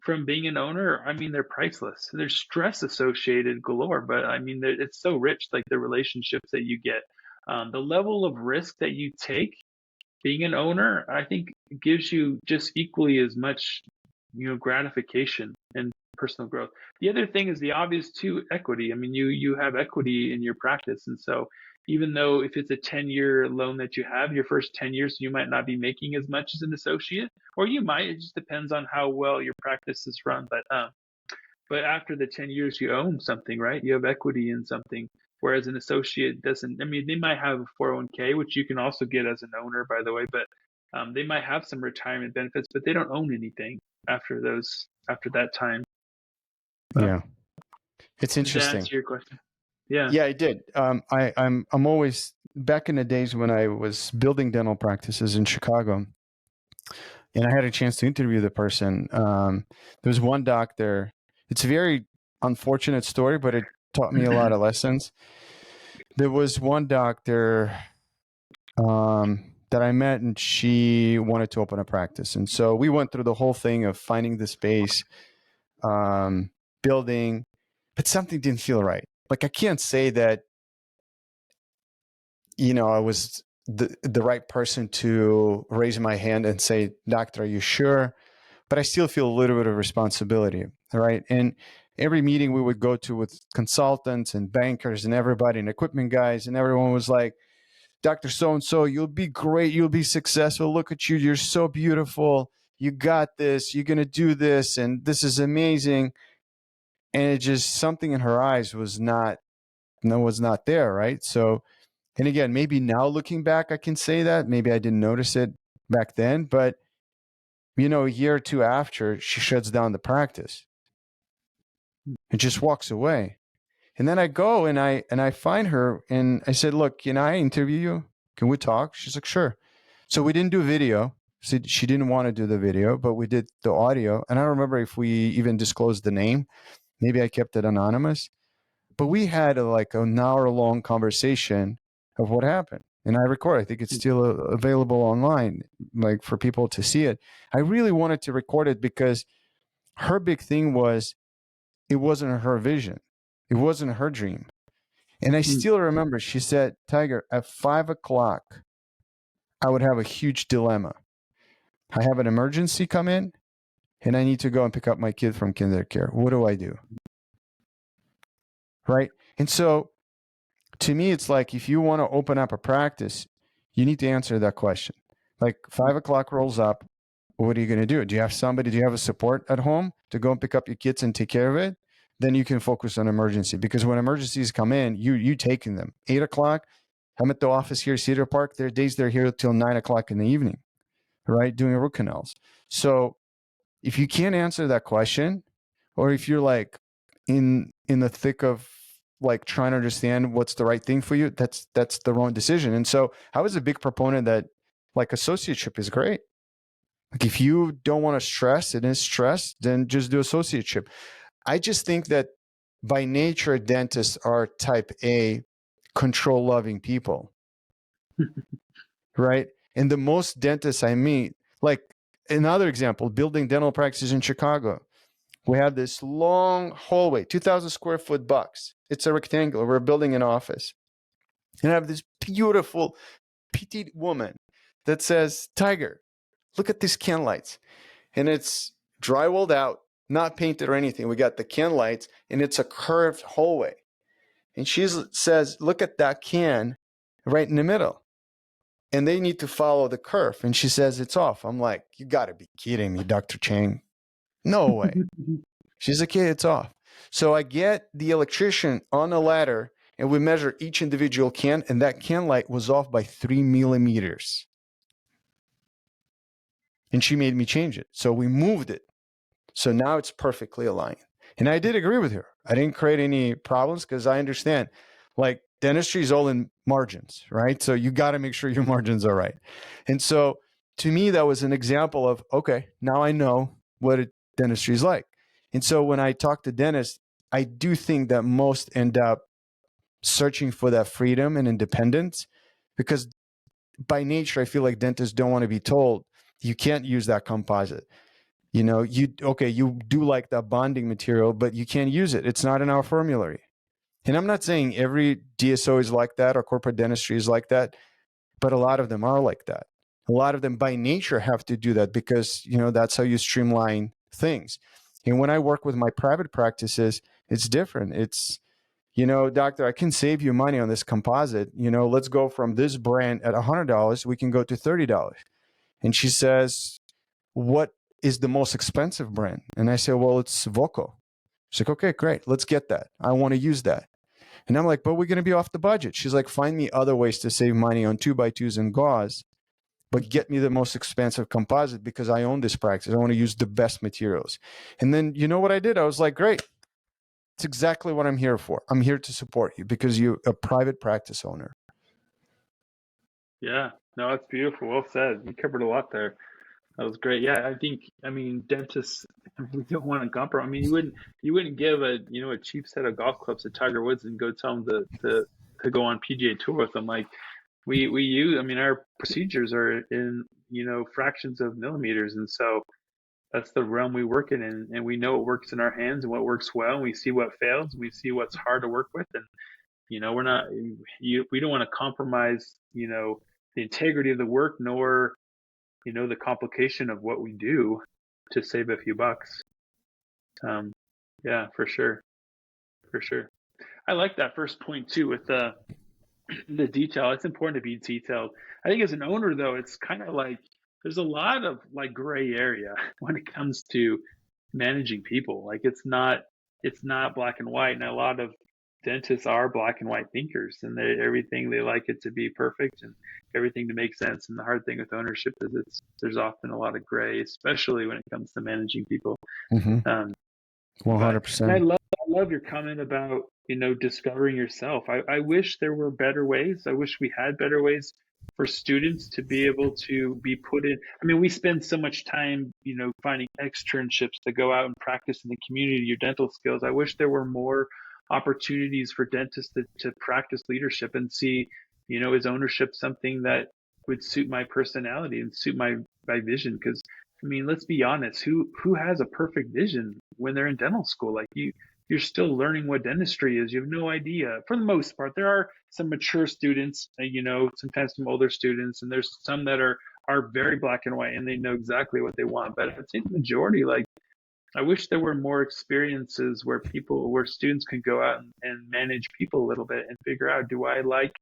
from being an owner, I mean, they're priceless. There's stress associated galore, but I mean, it's so rich, like the relationships that you get. The level of risk that you take being an owner, I think, gives you just equally as much, gratification and personal growth. The other thing is the obvious too, equity. I mean, you have equity in your practice, and so even though if it's a 10-year loan that you have, your first 10 years you might not be making as much as an associate, or you might. It just depends on how well your practice is run. But after the 10 years, you own something, right? You have equity in something. Whereas an associate doesn't. I mean, they might have a 401k, which you can also get as an owner, by the way, but they might have some retirement benefits, but they don't own anything after that time. Yeah. It's Did that interesting. answer your question? Yeah. Yeah, it did. I'm always back in the days when I was building dental practices in Chicago, and I had a chance to interview the person. There was one doctor. It's a very unfortunate story, but it taught me a lot of lessons. There was one doctor that I met, and she wanted to open a practice, and so we went through the whole thing of finding the space, building, but something didn't feel right. Like I can't say that I was the right person to raise my hand and say, "Doctor, are you sure?" But I still feel a little bit of responsibility, right? And every meeting we would go to with consultants and bankers and everybody and equipment guys, and everyone was like, "Dr. So-and-so, you'll be great. You'll be successful. Look at you. You're so beautiful. You got this. You're going to do this. And this is amazing." And it just, something in her eyes was not there, right? So, and again, maybe now looking back, I can say that. Maybe I didn't notice it back then, but a year or two after, she shuts down the practice and just walks away. And then I go and I find her and I said, "Look, can I interview you? Can we talk?" She's like, "Sure." So we didn't do video. She didn't want to do the video, but we did the audio. And I don't remember if we even disclosed the name. Maybe I kept it anonymous. But we had like an hour-long conversation of what happened. And I record. I think it's still available online, like for people to see it. I really wanted to record it because her big thing was it wasn't her vision. It wasn't her dream. And I still remember she said, "Tiger, at 5 o'clock, I would have a huge dilemma. I have an emergency come in and I need to go and pick up my kid from kindergarten. What do I do?" Right? And so to me, it's like if you want to open up a practice, you need to answer that question. Like 5 o'clock rolls up, what are you going to do? Do you have somebody? Do you have a support at home to go and pick up your kids and take care of it? Then you can focus on emergency, because when emergencies come in, you taking them. 8 o'clock, I'm at the office here, Cedar Park. There are days they're here till 9 o'clock in the evening, right, doing root canals. So if you can't answer that question, or if you're like in the thick of like trying to understand what's the right thing for you, that's the wrong decision. And so I was a big proponent that like associateship is great. Like if you don't want to stress, it is stress, then just do associateship. I just think that by nature, dentists are type A, control loving people, right? And the most dentists I meet, like another example, building dental practices in Chicago. We have this long hallway, 2,000 square foot box. It's a rectangle. We're building an office. And I have this beautiful petite woman that says, "Tiger, look at these can lights." And it's drywalled out, not painted or anything. We got the can lights, and it's a curved hallway. And she says, "Look at that can right in the middle. And they need to follow the curve." And she says, "It's off." I'm like, "You got to be kidding me, Dr. Chang. No way." She's like, "Yeah, it's off." So I get the electrician on a ladder and we measure each individual can, and that can light was off by 3 millimeters. And she made me change it. So we moved it. So now it's perfectly aligned. And I did agree with her. I didn't create any problems because I understand like dentistry is all in margins, right? So you got to make sure your margins are right. And so to me, that was an example of, okay, now I know what dentistry is like. And so when I talk to dentists, I do think that most end up searching for that freedom and independence, because by nature, I feel like dentists don't want to be told you can't use that composite. You do like that bonding material, but you can't use it. It's not in our formulary. And I'm not saying every DSO is like that or corporate dentistry is like that, but a lot of them are like that. A lot of them by nature have to do that because, that's how you streamline things. And when I work with my private practices, it's different. It's, doctor, I can save you money on this composite. Let's go from this brand at $100, we can go to $30. And she says, what is the most expensive brand? And I say, well, it's Voco. She's like, okay, great. Let's get that. I want to use that. And I'm like, but we're going to be off the budget. She's like, find me other ways to save money on 2x2s and gauze, but get me the most expensive composite because I own this practice. I want to use the best materials. And then you know what I did? I was like, great. It's exactly what I'm here for. I'm here to support you because you're a private practice owner. Yeah, no, that's beautiful. Well said. You covered a lot there. That was great. Yeah, I mean, dentists, we don't want to compromise. I mean, you wouldn't give a cheap set of golf clubs to Tiger Woods and go tell him to go on PGA Tour with them. Like we use, I mean, our procedures are in, fractions of millimeters. And so that's the realm we work in, and we know what works in our hands and what works well. And we see what fails, and we see what's hard to work with. And, we're not, we don't want to compromise, the integrity of the work, nor the complication of what we do to save a few bucks. Yeah, for sure, for sure. I like that first point too with the detail. It's important to be detailed. I think as an owner though, it's kind of like there's a lot of like gray area when it comes to managing people. Like it's not black and white, and a lot of dentists are black and white thinkers, and everything they like it to be perfect and everything to make sense. And the hard thing with ownership is there's often a lot of gray, especially when it comes to managing people. Mm-hmm. Um, but and 100%. I love your comment about discovering yourself. I wish there were better ways. I wish we had better ways for students to be able to be put in. I mean, we spend so much time finding externships to go out and practice in the community your dental skills. I wish there were more opportunities for dentists to practice leadership and see, is ownership something that would suit my personality and suit my vision? Because I mean, let's be honest, who has a perfect vision when they're in dental school? Like you're still learning what dentistry is. You have no idea. For the most part, there are some mature students, sometimes some older students, and there's some that are very black and white and they know exactly what they want. But I'd say the majority, like I wish there were more experiences where students could go out and manage people a little bit and figure out, do I like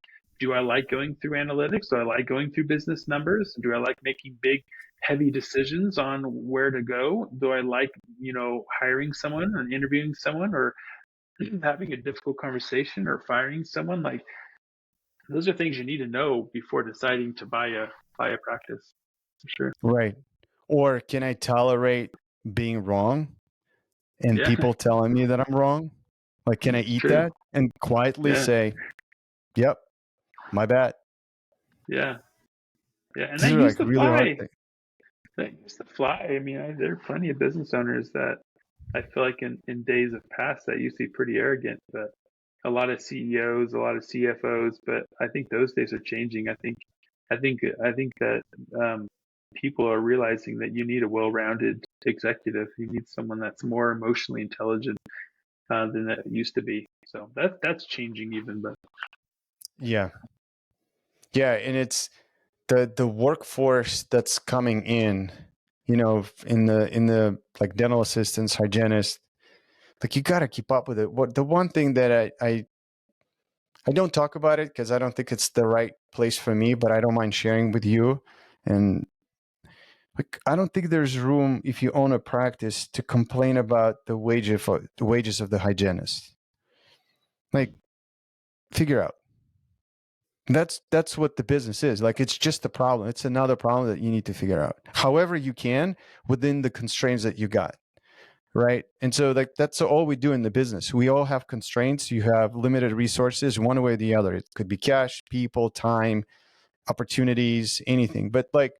going through analytics? Do I like going through business numbers? Do I like making big, heavy decisions on where to go? Do I like, hiring someone and interviewing someone, or having a difficult conversation, or firing someone? Like those are things you need to know before deciding to buy a practice. For sure. Right. Or can I tolerate being wrong and Yeah, people telling me that I'm wrong? Like, can I eat true. that and quietly Yeah, say, yep, my bad? yeah, yeah. And These that are like used to really hard fly. things. That used to fly. I mean, there are plenty of business owners that I feel like in days of past that used to be pretty arrogant, but a lot of CEOs, a lot of CFOs, but I think those days are changing. I think that people are realizing that you need a well-rounded executive. You need someone that's more emotionally intelligent than that used to be. So that's changing even, but Yeah. Yeah. And it's the workforce that's coming in, in the like dental assistants, hygienists, like you got to keep up with it. What the one thing that I don't talk about it because I don't think it's the right place for me, but I don't mind sharing with you. And like, I don't think there's room if you own a practice to complain about the wages of the hygienist. Like, figure out. That's what the business is. Like, it's just a problem. It's another problem that you need to figure out. However you can within the constraints that you got. Right. And so like that's all we do in the business. We all have constraints. You have limited resources, one way or the other. It could be cash, people, time, opportunities, anything. But like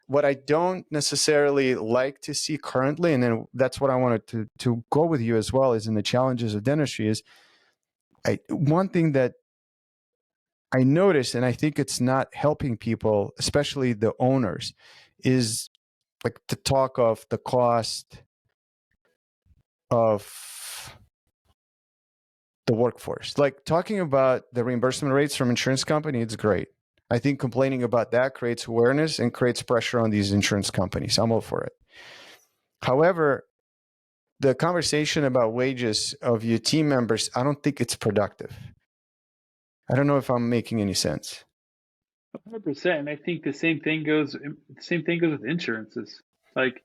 what I don't necessarily like to see currently, and then that's what I wanted to go with you as well, is in the challenges of dentistry is one thing that I noticed, and I think it's not helping people, especially the owners, is like the talk of the cost of the workforce. Like talking about the reimbursement rates from insurance company, it's great. I think complaining about that creates awareness and creates pressure on these insurance companies. I'm all for it. However, the conversation about wages of your team members, I don't think it's productive. I don't know if I'm making any sense. 100%. And I think the same thing goes with insurances. Like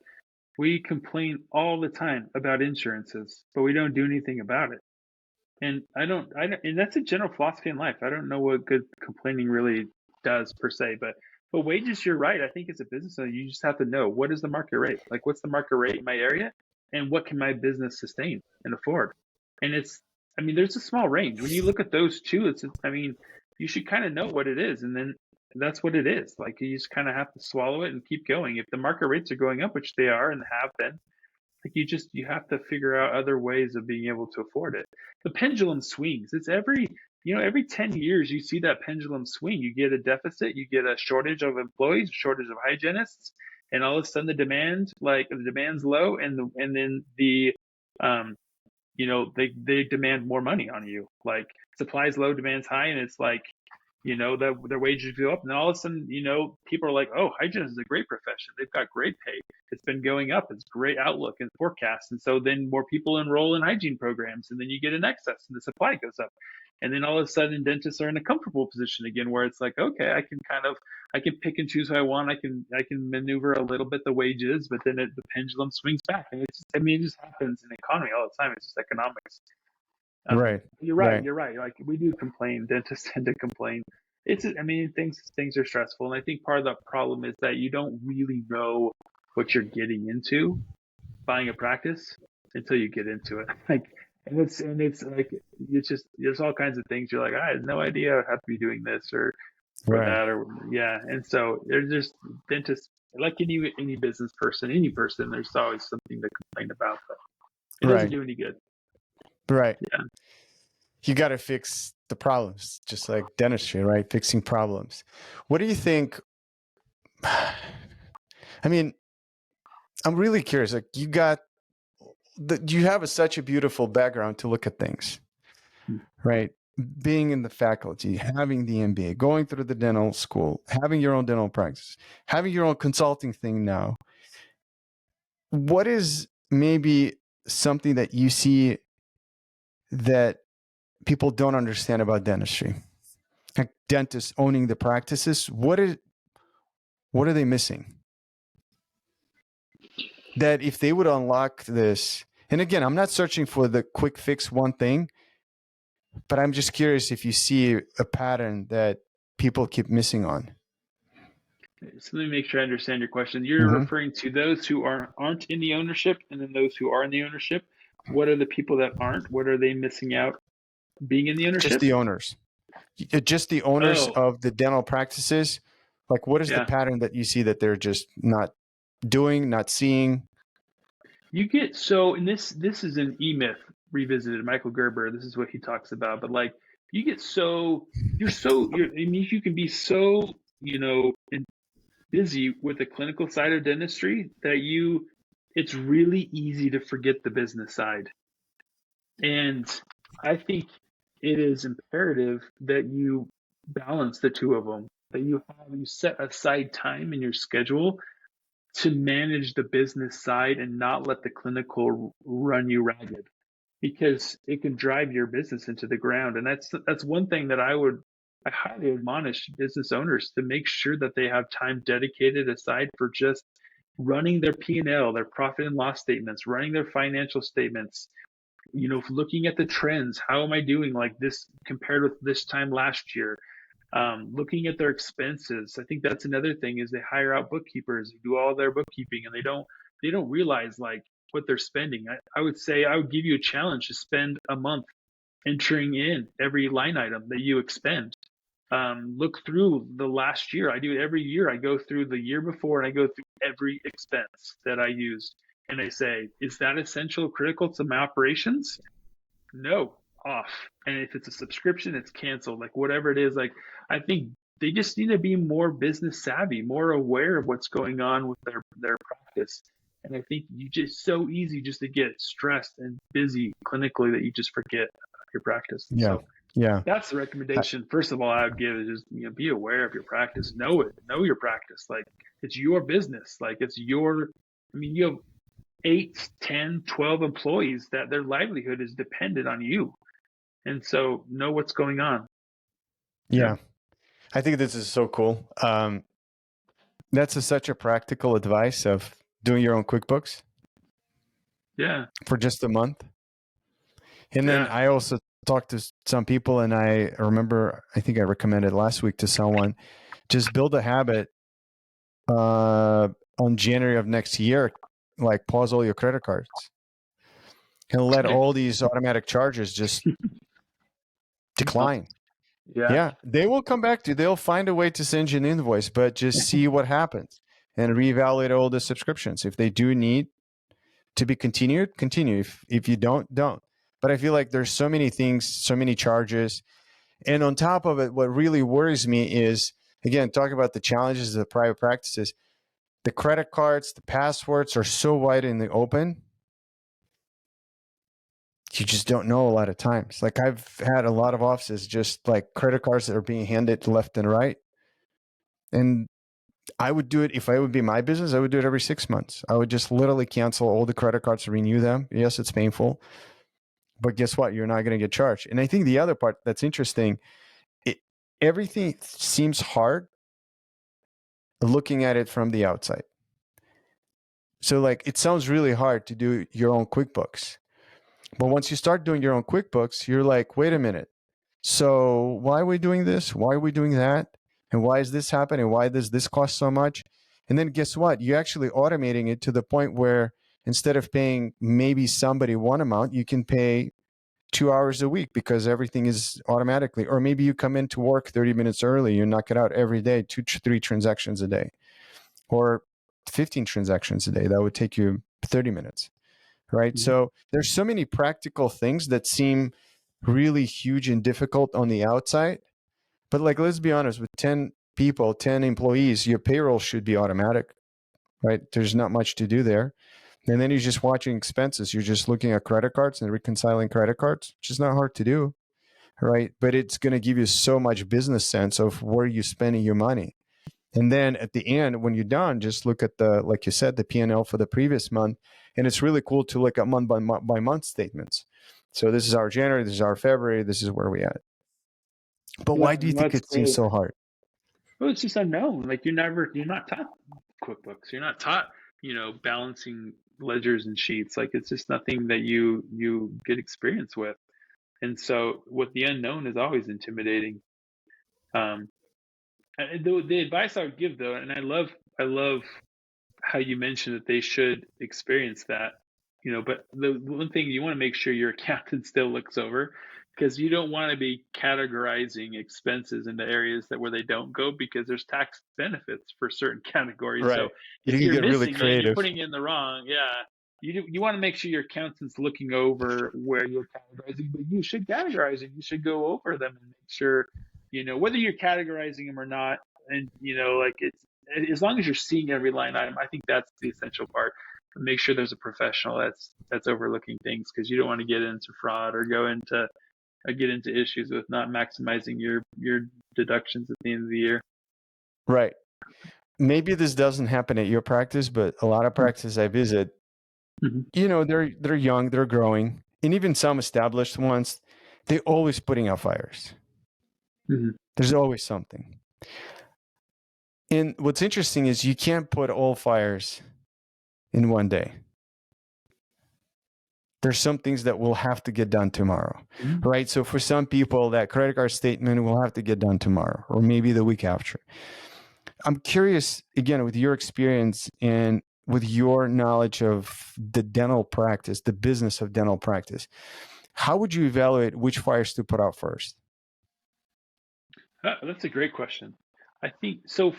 we complain all the time about insurances, but we don't do anything about it. And and that's a general philosophy in life. I don't know what good complaining really does per se, but wages, you're right. I think as a business owner, you just have to know what is the market rate? Like what's the market rate in my area and what can my business sustain and afford? And there's a small range. When you look at those two, you should kind of know what it is. And then that's what it is. Like you just kind of have to swallow it and keep going. If the market rates are going up, which they are and have been, like you have to figure out other ways of being able to afford it. The pendulum swings. It's every 10 years you see that pendulum swing. You get a deficit, you get a shortage of employees, shortage of hygienists, and all of a sudden the demand's low, and then they demand more money on you. Like supply's low, demand's high, and it's like their wages go up, and all of a sudden, people are like, oh, hygienist is a great profession. They've got great pay. It's been going up. It's great outlook and forecast. And so then more people enroll in hygiene programs, and then you get an excess and the supply goes up. And then all of a sudden dentists are in a comfortable position again where it's like, okay, I can pick and choose who I want. I can maneuver a little bit the wages, but then the pendulum swings back. And it just happens in the economy all the time. It's just economics. Right. You're right. You're right. Like we do complain. Dentists tend to complain. Things are stressful, and I think part of the problem is that you don't really know what you're getting into buying a practice until you get into it. There's all kinds of things. You're like, I had no idea I have to be doing this or Right. that or yeah. And so there's just dentists like any business person, any person. There's always something to complain about, but it doesn't do any good. Right. Yeah. You got to fix the problems, just like dentistry, right? Fixing problems. What do you think? I mean, I'm really curious. Like you have such a beautiful background to look at things, right? Being in the faculty, having the MBA, going through the dental school, having your own dental practice, having your own consulting thing now. What is maybe something that you see that people don't understand about dentistry? Like dentists owning the practices, what are they missing? That if they would unlock this, and again, I'm not searching for the quick fix one thing, but I'm just curious if you see a pattern that people keep missing on. So let me make sure I understand your question. You're referring to those who aren't in the ownership, and then those who are in the ownership. What are the people that aren't? What are they missing out being in the ownership? Just the owners. Just the owners of the dental practices. Like, what is the pattern that you see that they're just not doing, not seeing? You get and this is an E-Myth revisited. Michael Gerber, this is what he talks about. But like, you get you can be so busy with the clinical side of dentistry that it's really easy to forget the business side. And I think it is imperative that you balance the two of them, that you set aside time in your schedule to manage the business side and not let the clinical run you ragged, because it can drive your business into the ground. And that's one thing that I highly admonish business owners to make sure that they have time dedicated aside for just running their P&L, their profit and loss statements, running their financial statements, looking at the trends. How am I doing like this compared with this time last year? Looking at their expenses. I think that's another thing is they hire out bookkeepers who do all their bookkeeping, and they don't realize like what they're spending. I would say I would give you a challenge to spend a month entering in every line item that you expend. Look through the last year. I do it every year. I go through the year before and I go through every expense that I used. And I say, is that essential, critical to my operations? No, off. And if it's a subscription, it's canceled. Like whatever it is, like I think they just need to be more business savvy, more aware of what's going on with their practice. And I think you just so easy just to get stressed and busy clinically that you just forget your practice. And Yeah. so Yeah. that's the I- recommendation. First of all, I would give is just, be aware of your practice, know it, know your practice. Like it's your business. Like it's you have 8, 10, 12 employees that their livelihood is dependent on you. And so know what's going on. yeah. I think this is so cool. That's such a practical advice of doing your own QuickBooks Yeah. for just a month. And then Yeah. I also talked to some people, and I remember, I think I recommended last week to someone, just build a habit on January of next year, like pause all your credit cards and let all these automatic charges just decline. Yeah. Yeah, they will come back to you. They'll find a way to send you an invoice, but just see what happens and reevaluate all the subscriptions. If they do need to be continued, continue. If you don't, don't. But I feel like there's so many things, so many charges. And on top of it, what really worries me is, again, talking about the challenges of the private practices, the credit cards, the passwords are so wide in the open. You just don't know a lot of times. Like I've had a lot of offices, just like credit cards that are being handed left and right. And I would do it if I would be my business. I would do it every 6 months. I would just literally cancel all the credit cards, renew them. Yes, it's painful, but guess what? You're not going to get charged. And I think the other part that's interesting, it, everything seems hard looking at it from the outside. So like it sounds really hard to do your own QuickBooks. But once you start doing your own QuickBooks, you're like, wait a minute. So why are we doing this? Why are we doing that? And why is this happening? Why does this cost so much? And then guess what? You're actually automating it to the point where instead of paying maybe somebody one amount, you can pay 2 hours a week because everything is automatically. Or maybe you come into work 30 minutes early, you knock it out every day, 3 transactions a day, or 15 transactions a day. That would take you 30 minutes. Right. Mhm. So there's so many practical things that seem really huge and difficult on the outside. But like, let's be honest, with 10 people, 10 employees, your payroll should be automatic, right? There's not much to do there. And then you're just watching expenses. You're just looking at credit cards and reconciling credit cards, which is not hard to do, right? But it's going to give you so much business sense of where you're spending your money. And then at the end, when you're done, just look at the, like you said, the P&L for the previous month. And it's really cool to look at month by month statements. So this is our January, this is our February, this is where we at. But Yeah. why do you think That's it seems great. so hard? Well, it's just unknown. Like you're not taught QuickBooks. You're not taught, balancing ledgers and sheets. Like it's just nothing that you get experience with. And so what the unknown is always intimidating. Um, and the advice I would give though, and I love how you mentioned that they should experience that, but the one thing you want to make sure your accountant still looks over, because you don't want to be categorizing expenses into areas where they don't go, because there's tax benefits for certain categories. So Right. You if can you're get really missing it and you're creative. putting in the wrong, yeah, you want to make sure your accountant's looking over where you're categorizing, but you should categorize it. You should go over them and make sure, whether you're categorizing them or not. And, like it's, as long as you're seeing every line item, I think that's the essential part. Make sure there's a professional that's overlooking things, because you don't want to get into fraud or get into issues with not maximizing your deductions at the end of the year. Right. Maybe this doesn't happen at your practice, but a lot of practices I visit, Mm-hmm. they're young, they're growing, and even some established ones, they're always putting out fires. Mm-hmm. There's always something. And what's interesting is you can't put all fires in one day. There's some things that will have to get done tomorrow, Mm-hmm. right? So for some people, that credit card statement will have to get done tomorrow or maybe the week after. I'm curious, again, with your experience and with your knowledge of the dental practice, the business of dental practice, how would you evaluate which fires to put out first? That's a great question. I think so.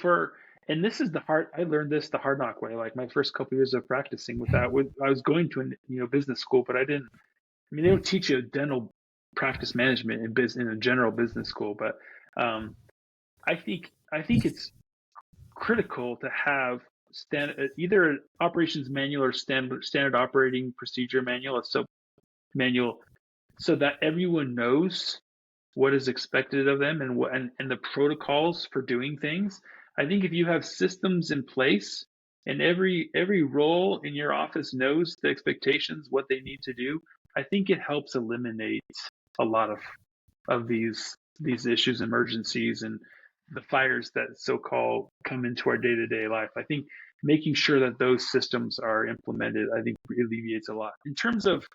And this is I learned this the hard knock way. Like my first couple of years of practicing with that, I was going to business school, but I didn't. I mean, they don't teach you dental practice management in a general business school, but um, I think it's critical to have either an operations manual or standard operating procedure manual, a SOAP manual so that everyone knows what is expected of them and what and the protocols for doing things. I think if you have systems in place and every role in your office knows the expectations, what they need to do, I think it helps eliminate a lot of these issues, emergencies, and the fires that so-called come into our day-to-day life. I think making sure that those systems are implemented, I think alleviates a lot. In terms of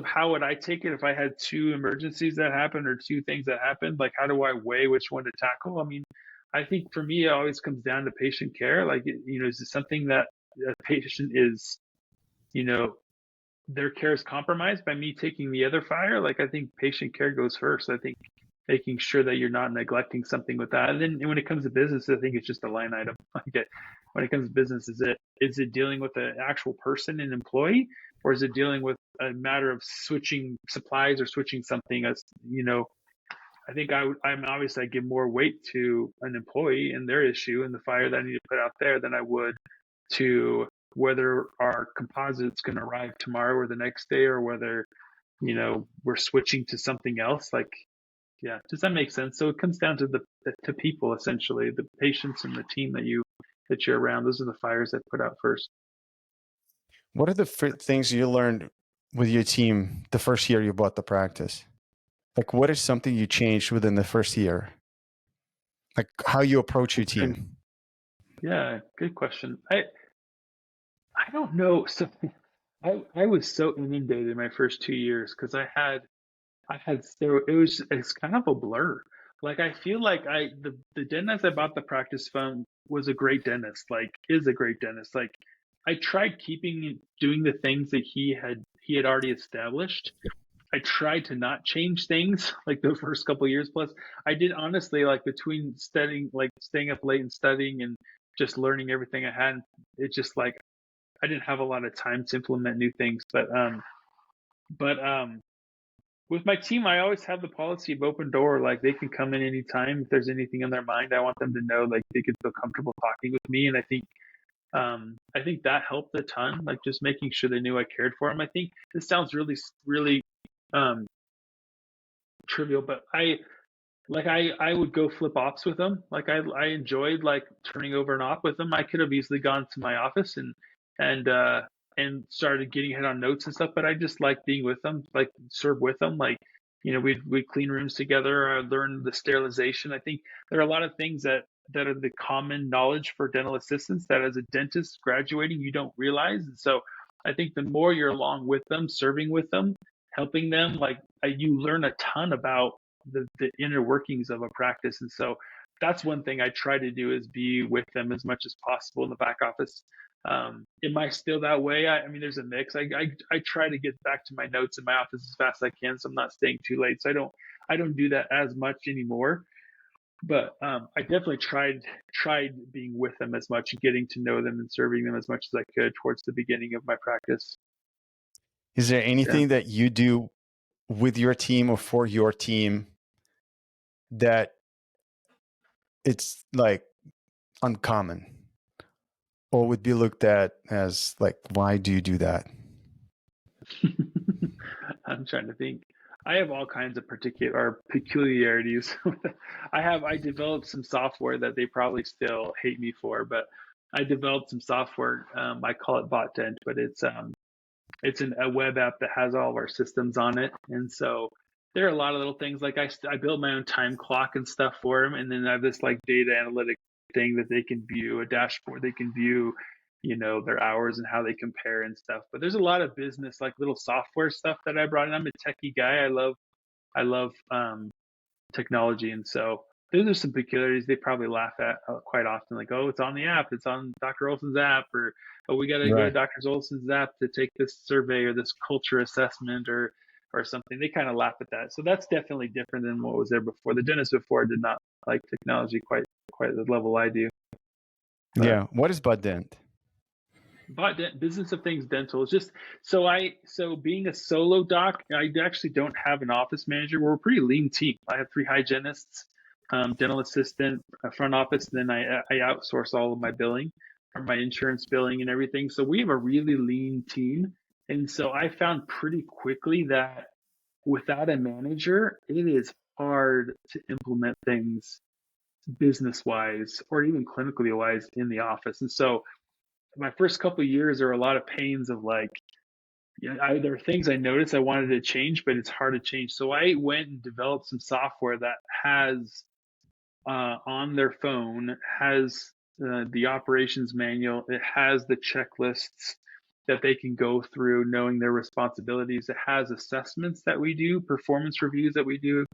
how would I take it if I had two emergencies that happened or two things that happened, like how do I weigh which one to tackle? I mean, I think for me, it always comes down to patient care. Like, is it something that a patient is, you know, their care is compromised by me taking the other fire? Like, I think patient care goes first. I think making sure that you're not neglecting something with that. And then when it comes to business, I think it's just a line item. Like when it comes to business, is it dealing with an actual person, an employee, or is it dealing with a matter of switching supplies or switching something? As I think I'm obviously I give more weight to an employee and their issue and the fire that I need to put out there than I would to whether our composite's going to arrive tomorrow or the next day, or whether we're switching to something else. Like, yeah, does that make sense? So it comes down to to people, essentially, the patients and the team that you're around. Those are the fires that put out first. What are the things you learned with your team the first year you bought the practice? Like, what is something you changed within the first year? Like how you approach your Okay. team? Yeah, good question. I don't know. So I was so inundated my first 2 years because I had there it's kind of a blur. Like I feel like the dentist I bought the practice from was a great dentist, like is a great dentist. Like I tried doing the things that he had already established. I tried to not change things like the first couple of years plus. I did honestly, like between studying, like staying up late and studying and just learning everything I had, it just like I didn't have a lot of time to implement new things. But with my team, I always have the policy of open door. Like they can come in anytime if there's anything in their mind. I want them to know like they could feel comfortable talking with me, and I think that helped a ton. Like just making sure they knew I cared for them. I think this sounds really really um, trivial, but I would go flip ops with them. Like I enjoyed like turning over an op with them. I could have easily gone to my office and uh and started getting hit on notes and stuff, but I just like being with them, like serve with them. Like, we'd clean rooms together. I learned the sterilization. I think there are a lot of things that are the common knowledge for dental assistants that as a dentist graduating you don't realize. And so I think the more you're along with them, serving with them, helping them, like you learn a ton about the inner workings of a practice. And so that's one thing I try to do is be with them as much as possible in the back office. Am I still that way? I mean, there's a mix. I try to get back to my notes in my office as fast as I can, so I'm not staying too late. So I don't do that as much anymore. But I definitely tried being with them as much, getting to know them and serving them as much as I could towards the beginning of my practice. Is there Yeah. anything that you do with your team or for your team that it's like uncommon or would be looked at as like, why do you do that? I'm trying to think. I have all kinds of particular peculiarities. I developed some software that they probably still hate me for, but I developed some software. I call it BotDent, but it's a web app that has all of our systems on it, and so there are a lot of little things. Like I built my own time clock and stuff for them, and then I have this like data analytic thing that they can view, a dashboard they can view, their hours and how they compare and stuff. But there's a lot of business, like little software stuff that I brought in. I'm a techie guy. I love technology, and so those are some peculiarities they probably laugh at quite often. Like, oh, it's on the app, it's on Dr. Olson's app, or oh, we got to go to Right. Dr. Olson's app to take this survey or this culture assessment or something. They kind of laugh at that. So that's definitely different than what was there before. The dentist before did not like technology quite the level I do. But Yeah. What is Bud Dent? business of things dental is just so being a solo doc, I actually don't have an office manager. We're a pretty lean team. I have three hygienists, dental assistant, a front office, and then I outsource all of my billing or my insurance billing and everything. So we have a really lean team, and so I found pretty quickly that without a manager, it is hard to implement things business wise or even clinically wise in the office. And so my first couple of years are a lot of pains of like, there are things I noticed I wanted to change, but it's hard to change. So I went and developed some software that has on their phone has the operations manual. It has the checklists that they can go through, knowing their responsibilities. It has assessments that we do, performance reviews that we do.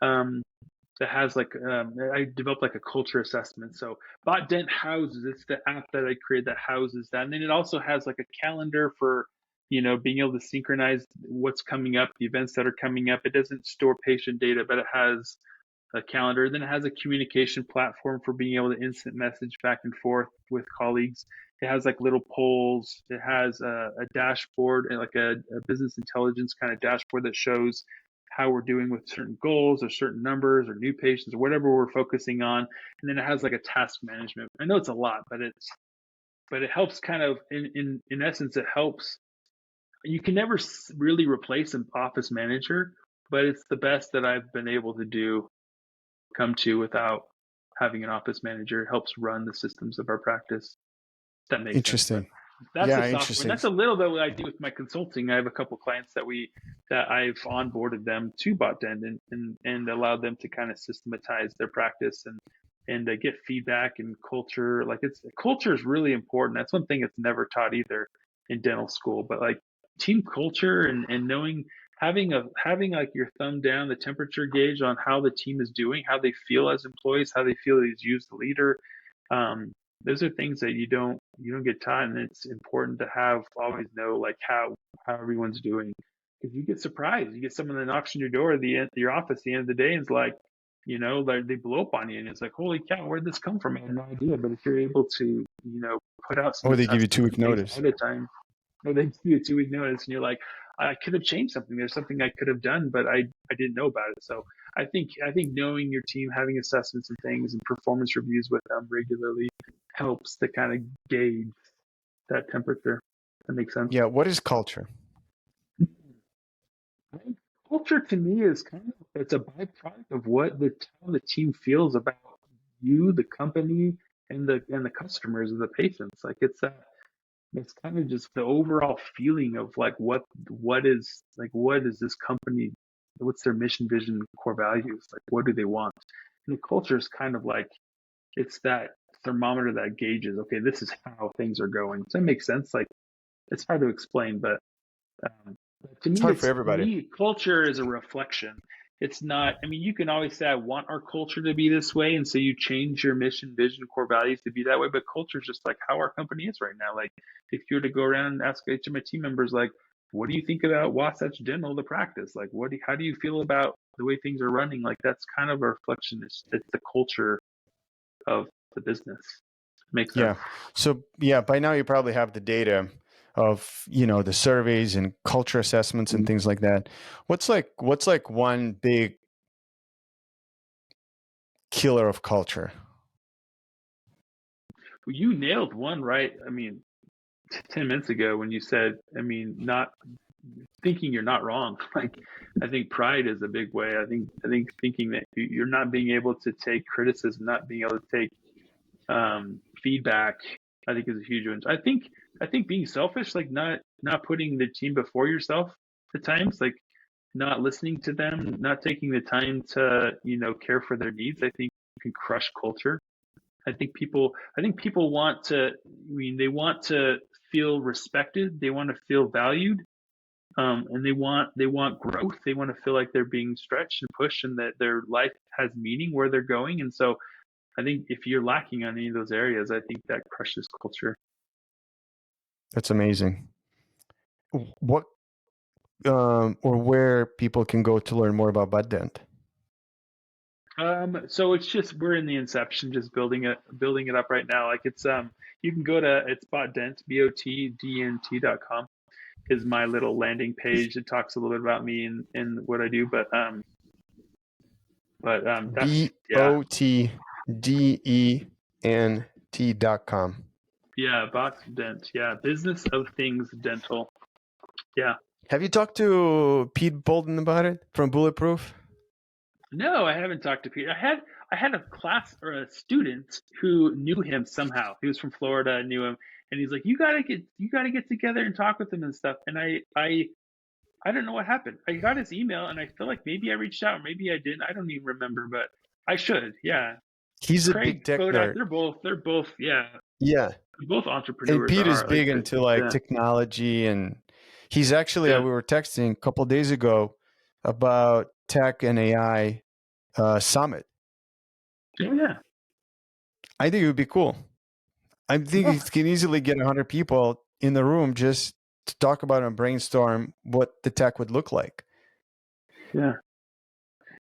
Um, that has like I developed like a culture assessment. So BotDent houses, it's the app that I created that houses that, and then it also has like a calendar for being able to synchronize what's coming up, the events that are coming up. It doesn't store patient data, but it has a calendar. Then it has a communication platform for being able to instant message back and forth with colleagues. It has like little polls. It has a dashboard and like a business intelligence kind of dashboard that shows how we're doing with certain goals or certain numbers or new patients or whatever we're focusing on. And then it has like a task management. I know it's a lot, but it helps kind of in essence, it helps. You can never really replace an office manager, but it's the best that I've been able to come to without having an office manager. It helps run the systems of our practice. That makes sense. But Interesting. that's Yeah, the software. And interesting. that's a little bit what I do with my consulting. I have a couple clients that I've onboarded them to BotDent and allowed them to kind of systematize their practice and get feedback and culture. Like culture is really important. That's one thing that's never taught either in dental school. But like team culture and knowing having like your thumb down the temperature gauge on how the team is doing, how they feel as employees, how they feel as you as the leader. Those are things that you don't get taught, and it's important to always know like how everyone's doing, because you get surprised. You get someone that knocks on your door at the end your office at the end of the day and it's like, like they blow up on you, and it's like, holy cow, where'd this come from? I had no idea. But if you're able to put out some Or they give you assessments 2 week and things notice. ahead of time, or they give you a 2 week notice, and you're like, I could have changed something. There's something I could have done, but I didn't know about it. So I think knowing your team, having assessments and things, and performance reviews with them regularly helps to kind of gauge that temperature. That makes sense. Yeah. What is culture? I think culture to me is it's a byproduct of how the team feels about you, the company, and the customers and the patients. Like it's kind of just the overall feeling of like what is this company, what's their mission, vision, core values, like what do they want. And the culture is kind of like it's that thermometer that gauges, okay, this is how things are going. Does that make sense? Like it's hard to explain, but to It's me, hard for everybody. culture is a reflection. It's not. I mean, you can always say, "I want our culture to be this way," and so you change your mission, vision, core values to be that way. But culture is just like how our company is right now. Like, if you were to go around and ask each of my team members, like, "What do you think about Wasatch Dental, the practice? Like, how do you feel about the way things are running?" Like, that's kind of a reflection. It's the culture of the business. Makes sense. Yeah. So yeah, by now you probably have the data of, the surveys and culture assessments and things like that. What's like one big killer of culture? Well, you nailed one right. I mean, 10 minutes ago when you said, I mean, not thinking you're not wrong. Like, I think pride is a big way. I think thinking that you're not being able to take criticism, not being able to take feedback, I think is a huge one. I think being selfish, like not putting the team before yourself at times, like not listening to them, not taking the time to care for their needs. I think can crush culture. I think people want to. I mean, they want to feel respected. They want to feel valued, and they want growth. They want to feel like they're being stretched and pushed, and that their life has meaning where they're going. And so, I think if you're lacking on any of those areas, I think that crushes culture. That's amazing. What or where people can go to learn more about BudDent? So it's just we're in the inception, just building it up right now. Like you can go to it's BotDent, BOTDNT.com is my little landing page. It talks a little bit about me and what I do, but that's BOTDENT.com. yeah, BotDent, yeah, Business of Things Dental, yeah. Have you talked to Pete Bolden about it from Bulletproof? No, I haven't talked to Peter. I had a class or a student who knew him somehow. He was from Florida, knew him, and he's like, you gotta get together and talk with him and stuff. And I don't know what happened. I got his email, and I feel like maybe I reached out, or maybe I didn't. I don't even remember, but I should. Yeah, He's a big Craig, tech Bodat, nerd. they're both yeah, Yeah. both And entrepreneurs Pete is are like big into like yeah, technology, and he's actually, yeah, we were texting a couple of days ago about tech and AI summit. yeah, yeah. I think it would be cool. I think Yeah. he can easily get 100 people in the room just to talk about and brainstorm what the tech would look like. Yeah.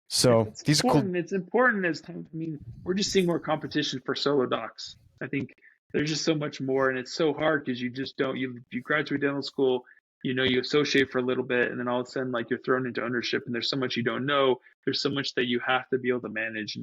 So It's he's a cool. important. It's important as time. I mean, we're just seeing more competition for solo docs. I think there's just so much more, and it's so hard because you just don't. You graduate dental school, you associate for a little bit, and then all of a sudden, like you're thrown into ownership, and there's so much you don't know. There's so much that you have to be able to manage,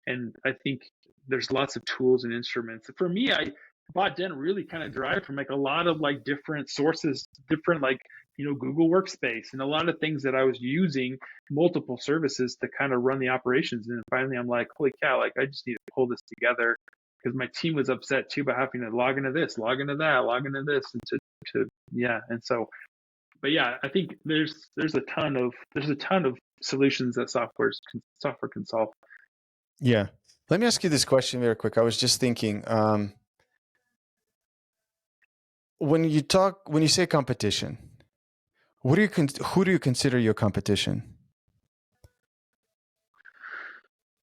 and I think there's lots of tools and instruments. For me, I bought Dent really kind of derived from like a lot of like different sources, different like Google Workspace, and a lot of things that I was using multiple services to kind of run the operations. And finally, I'm like, holy cow, like I just need to pull this together because my team was upset too about having to log into this, log into that, log into this, and to yeah. And so, but yeah, I think there's a ton of solutions that software can solve. Yeah. Let me ask you this question very quick. I was just thinking, when you say competition, who do you consider your competition?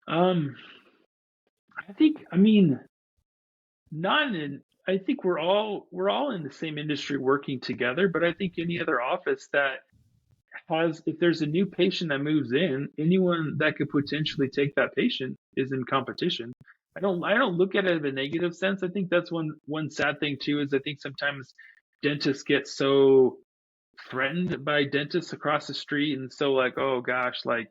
Um, I mean, not in. I think we're all in the same industry working together, but I think any other office that if there's a new patient that moves in, anyone that could potentially take that patient is in competition. I don't look at it in a negative sense. I think that's one sad thing too, is I think sometimes dentists get so threatened by dentists across the street, and so like, oh gosh, like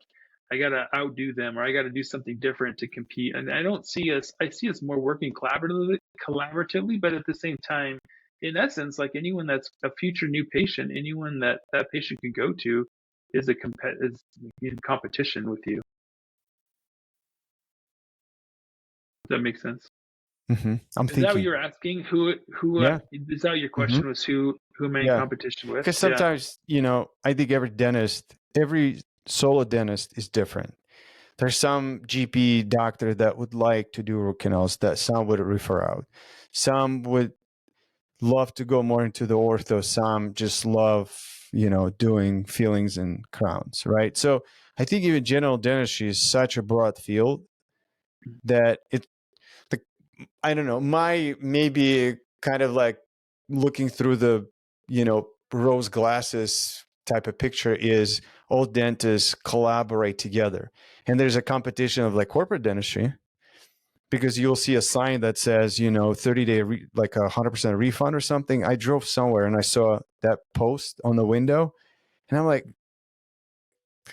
I gotta outdo them, or I gotta do something different to compete. And I see us more working collaboratively, but at the same time, in essence, like anyone that's a future new patient, anyone that patient can go to is in competition with you. Does that make sense? I'm Is that what thinking. you're asking? Who Yeah. is that your question, was who am I in Yeah. competition with? Because Yeah. sometimes, I think every solo dentist is different. There's some GP doctor that would like to do root canals that some would refer out. Some would love to go more into the ortho. Some just love, doing fillings and crowns, right? So I think even general dentistry is such a broad field that the, I don't know, my maybe kind of like looking through the, rose glasses type of picture is all dentists collaborate together. And there's a competition of like corporate dentistry, because you'll see a sign that says, 30-day, like 100% refund or something. I drove somewhere and I saw that post on the window, and I'm like,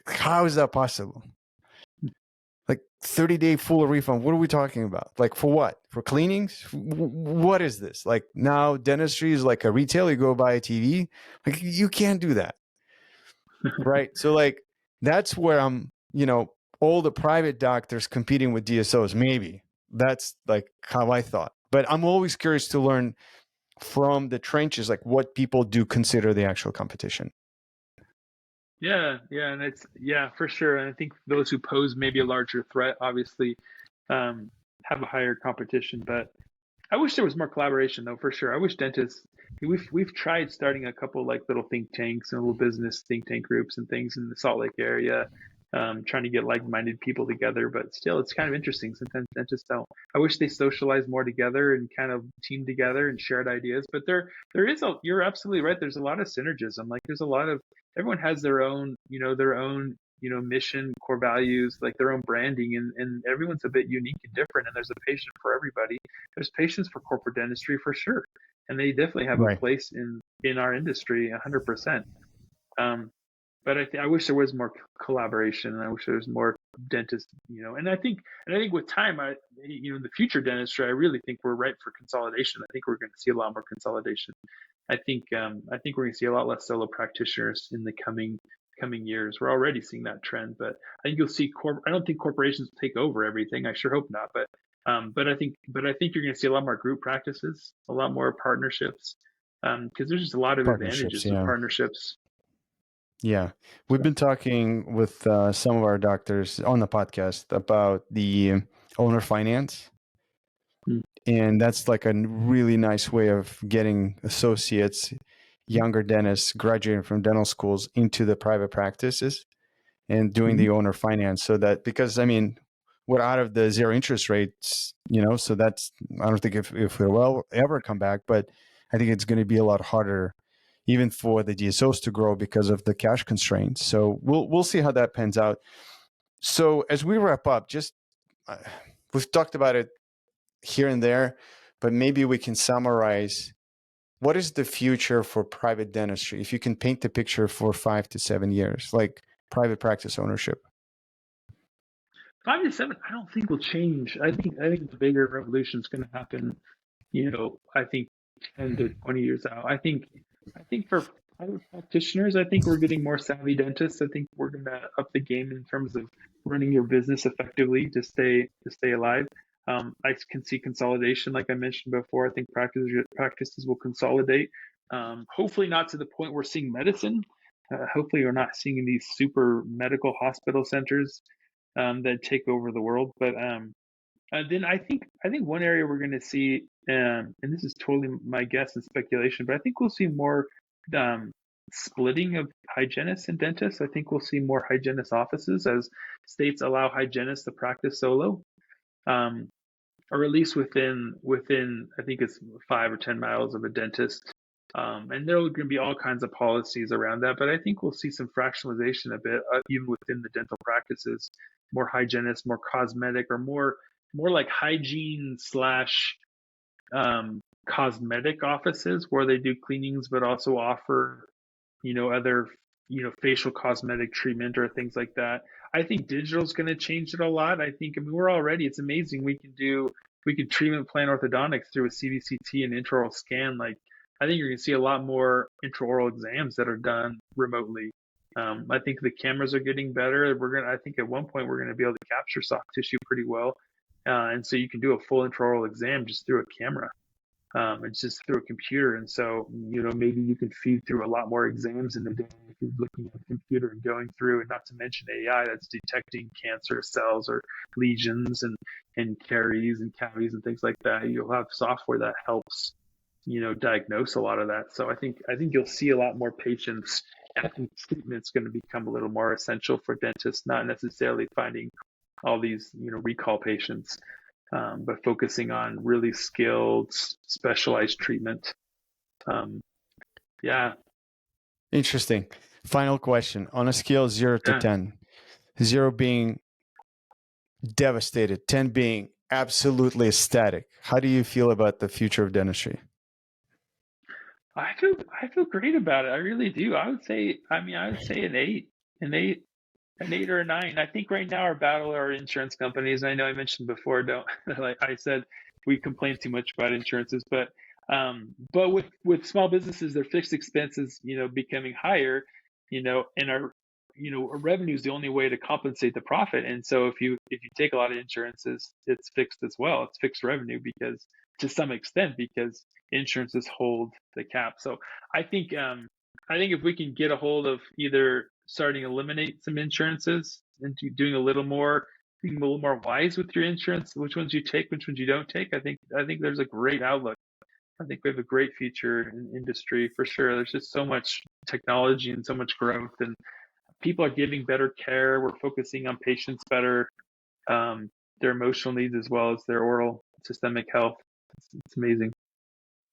how is that possible? Like 30-day full refund. What are we talking about? Like for what? For cleanings? What is this? Like now dentistry is like a retail. You go buy a TV. Like you can't do that. Right. So like that's where I'm, all the private doctors competing with DSOs, maybe. That's like how I thought. But I'm always curious to learn from the trenches, like what people do consider the actual competition. Yeah, yeah, and for sure. And I think those who pose maybe a larger threat, obviously, have a higher competition. But I wish there was more collaboration, though, for sure. I wish dentists. We've tried starting a couple like little think tanks and little business think tank groups and things in the Salt Lake area, trying to get like-minded people together. But still, it's kind of interesting. Sometimes dentists don't. I wish they socialize more together and kind of team together and shared ideas. But there is you're absolutely right. There's a lot of synergism. Like there's a lot of everyone has their own mission, core values, like their own branding, and everyone's a bit unique and different. And there's a patient for everybody. There's patients for corporate dentistry for sure, and they definitely have a Right. place in our industry, 100%. But I wish there was more collaboration, and I wish there was more dentists, and I think with time, the future dentistry, I really think we're ripe for consolidation. I think we're going to see a lot more consolidation. I think we're going to see a lot less solo practitioners in the coming years. We're already seeing that trend, but I think you'll see I don't think corporations take over everything. I sure hope not, but I think you're going to see a lot more group practices, a lot more partnerships, because there's just a lot of Partnerships, advantages to yeah. partnerships. Yeah. We've So, been talking with some of our doctors on the podcast about the owner finance. mm, And that's like a really nice way of getting associates, younger dentists graduating from dental schools into the private practices and doing mhm. the owner finance. So that, because I mean, we're out of the zero interest rates, so that's, I don't think if it will ever come back, but I think it's going to be a lot harder even for the DSOs to grow because of the cash constraints. So we'll see how that pans out. So as we wrap up, just uh, we've talked about it here and there, but maybe we can summarize what is the future for private dentistry if you can paint the picture for 5 to 7 years, like private practice ownership. 5 to 7, I don't think will change. I think the bigger revolution is going to happen. I think 10 to 20 years out. I think for private practitioners, I think we're getting more savvy dentists. I think we're going to up the game in terms of running your business effectively to stay alive. I can see consolidation, like I mentioned before. I think practices will consolidate. Hopefully, not to the point we're seeing medicine. Hopefully, we're not seeing these super medical hospital centers that take over the world. But then I think one area we're going to see, and this is totally my guess and speculation, but I think we'll see more um, splitting of hygienists and dentists. I think we'll see more hygienist offices as states allow hygienists to practice solo, um, or at least within I think it's 5 or 10 miles of a dentist. And there are going to be all kinds of policies around that, but I think we'll see some fractionalization a bit, even within the dental practices, more hygienists, more cosmetic, or more like hygiene slash cosmetic offices where they do cleanings, but also offer other facial cosmetic treatment or things like that. I think digital is going to change it a lot. I mean, we're already, it's amazing, we can treatment plan orthodontics through a CBCT and intraoral scan. Like, I think you're going to see a lot more intraoral exams that are done remotely. I think the cameras are getting better. I think at one point we're going to be able to capture soft tissue pretty well. And so you can do a full intraoral exam just through a camera. It's just through a computer. And so, maybe you can feed through a lot more exams in a day if you're looking at a computer and going through, and not to mention AI that's detecting cancer cells or lesions and caries and cavities and things like that. You'll have software that helps, diagnose a lot of that. So I think you'll see a lot more patients. And I think treatment's going to become a little more essential for dentists, not necessarily finding all these, recall patients, but focusing on really skilled, specialized treatment. Um, yeah, Interesting. Final question. On a scale 0 to yeah. 10, 0 being devastated, 10 being absolutely ecstatic, how do you feel about the future of dentistry? I feel great about it. I really do. I would say an eight, an 8 or a 9. I think right now our battle are insurance companies. I know I mentioned before, don't like I said, we complain too much about insurances, but with small businesses, their fixed expenses, becoming higher, and our revenue is the only way to compensate the profit. And so if you take a lot of insurances, it's fixed as well. It's fixed revenue because to some extent because insurances hold the cap. So I think um, I think if we can get a hold of either starting to eliminate some insurances and doing a little more, being a little more wise with your insurance, which ones you take, which ones you don't take, I think there's a great outlook. I think we have a great future in industry for sure. There's just so much technology and so much growth, and people are giving better care. We're focusing on patients better, their emotional needs as well as their oral systemic health. It's amazing.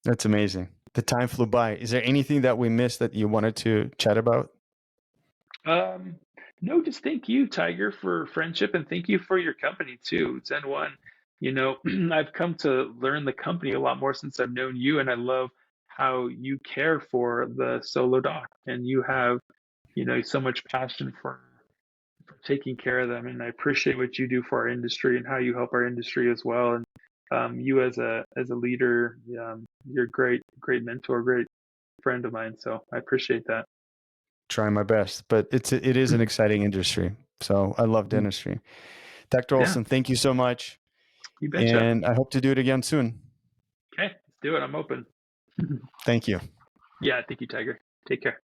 That's amazing. The time flew by. Is there anything that we missed that you wanted to chat about? Um, no, just thank you, Tiger, for friendship, and thank you for your company too. Zen One. I've come to learn the company a lot more since I've known you, and I love how you care for the solo doc, and you have, so much passion for taking care of them. And I appreciate what you do for our industry and how you help our industry as well. And you as a leader, you're a great mentor, great friend of mine. So I appreciate that. Trying my best, but it is an exciting industry. So I love dentistry. Dr. Yeah, Olson, thank you so much. you betcha. And I hope to do it again soon. Okay, let's do it. I'm open. Thank you. Yeah, thank you, Tiger. Take care.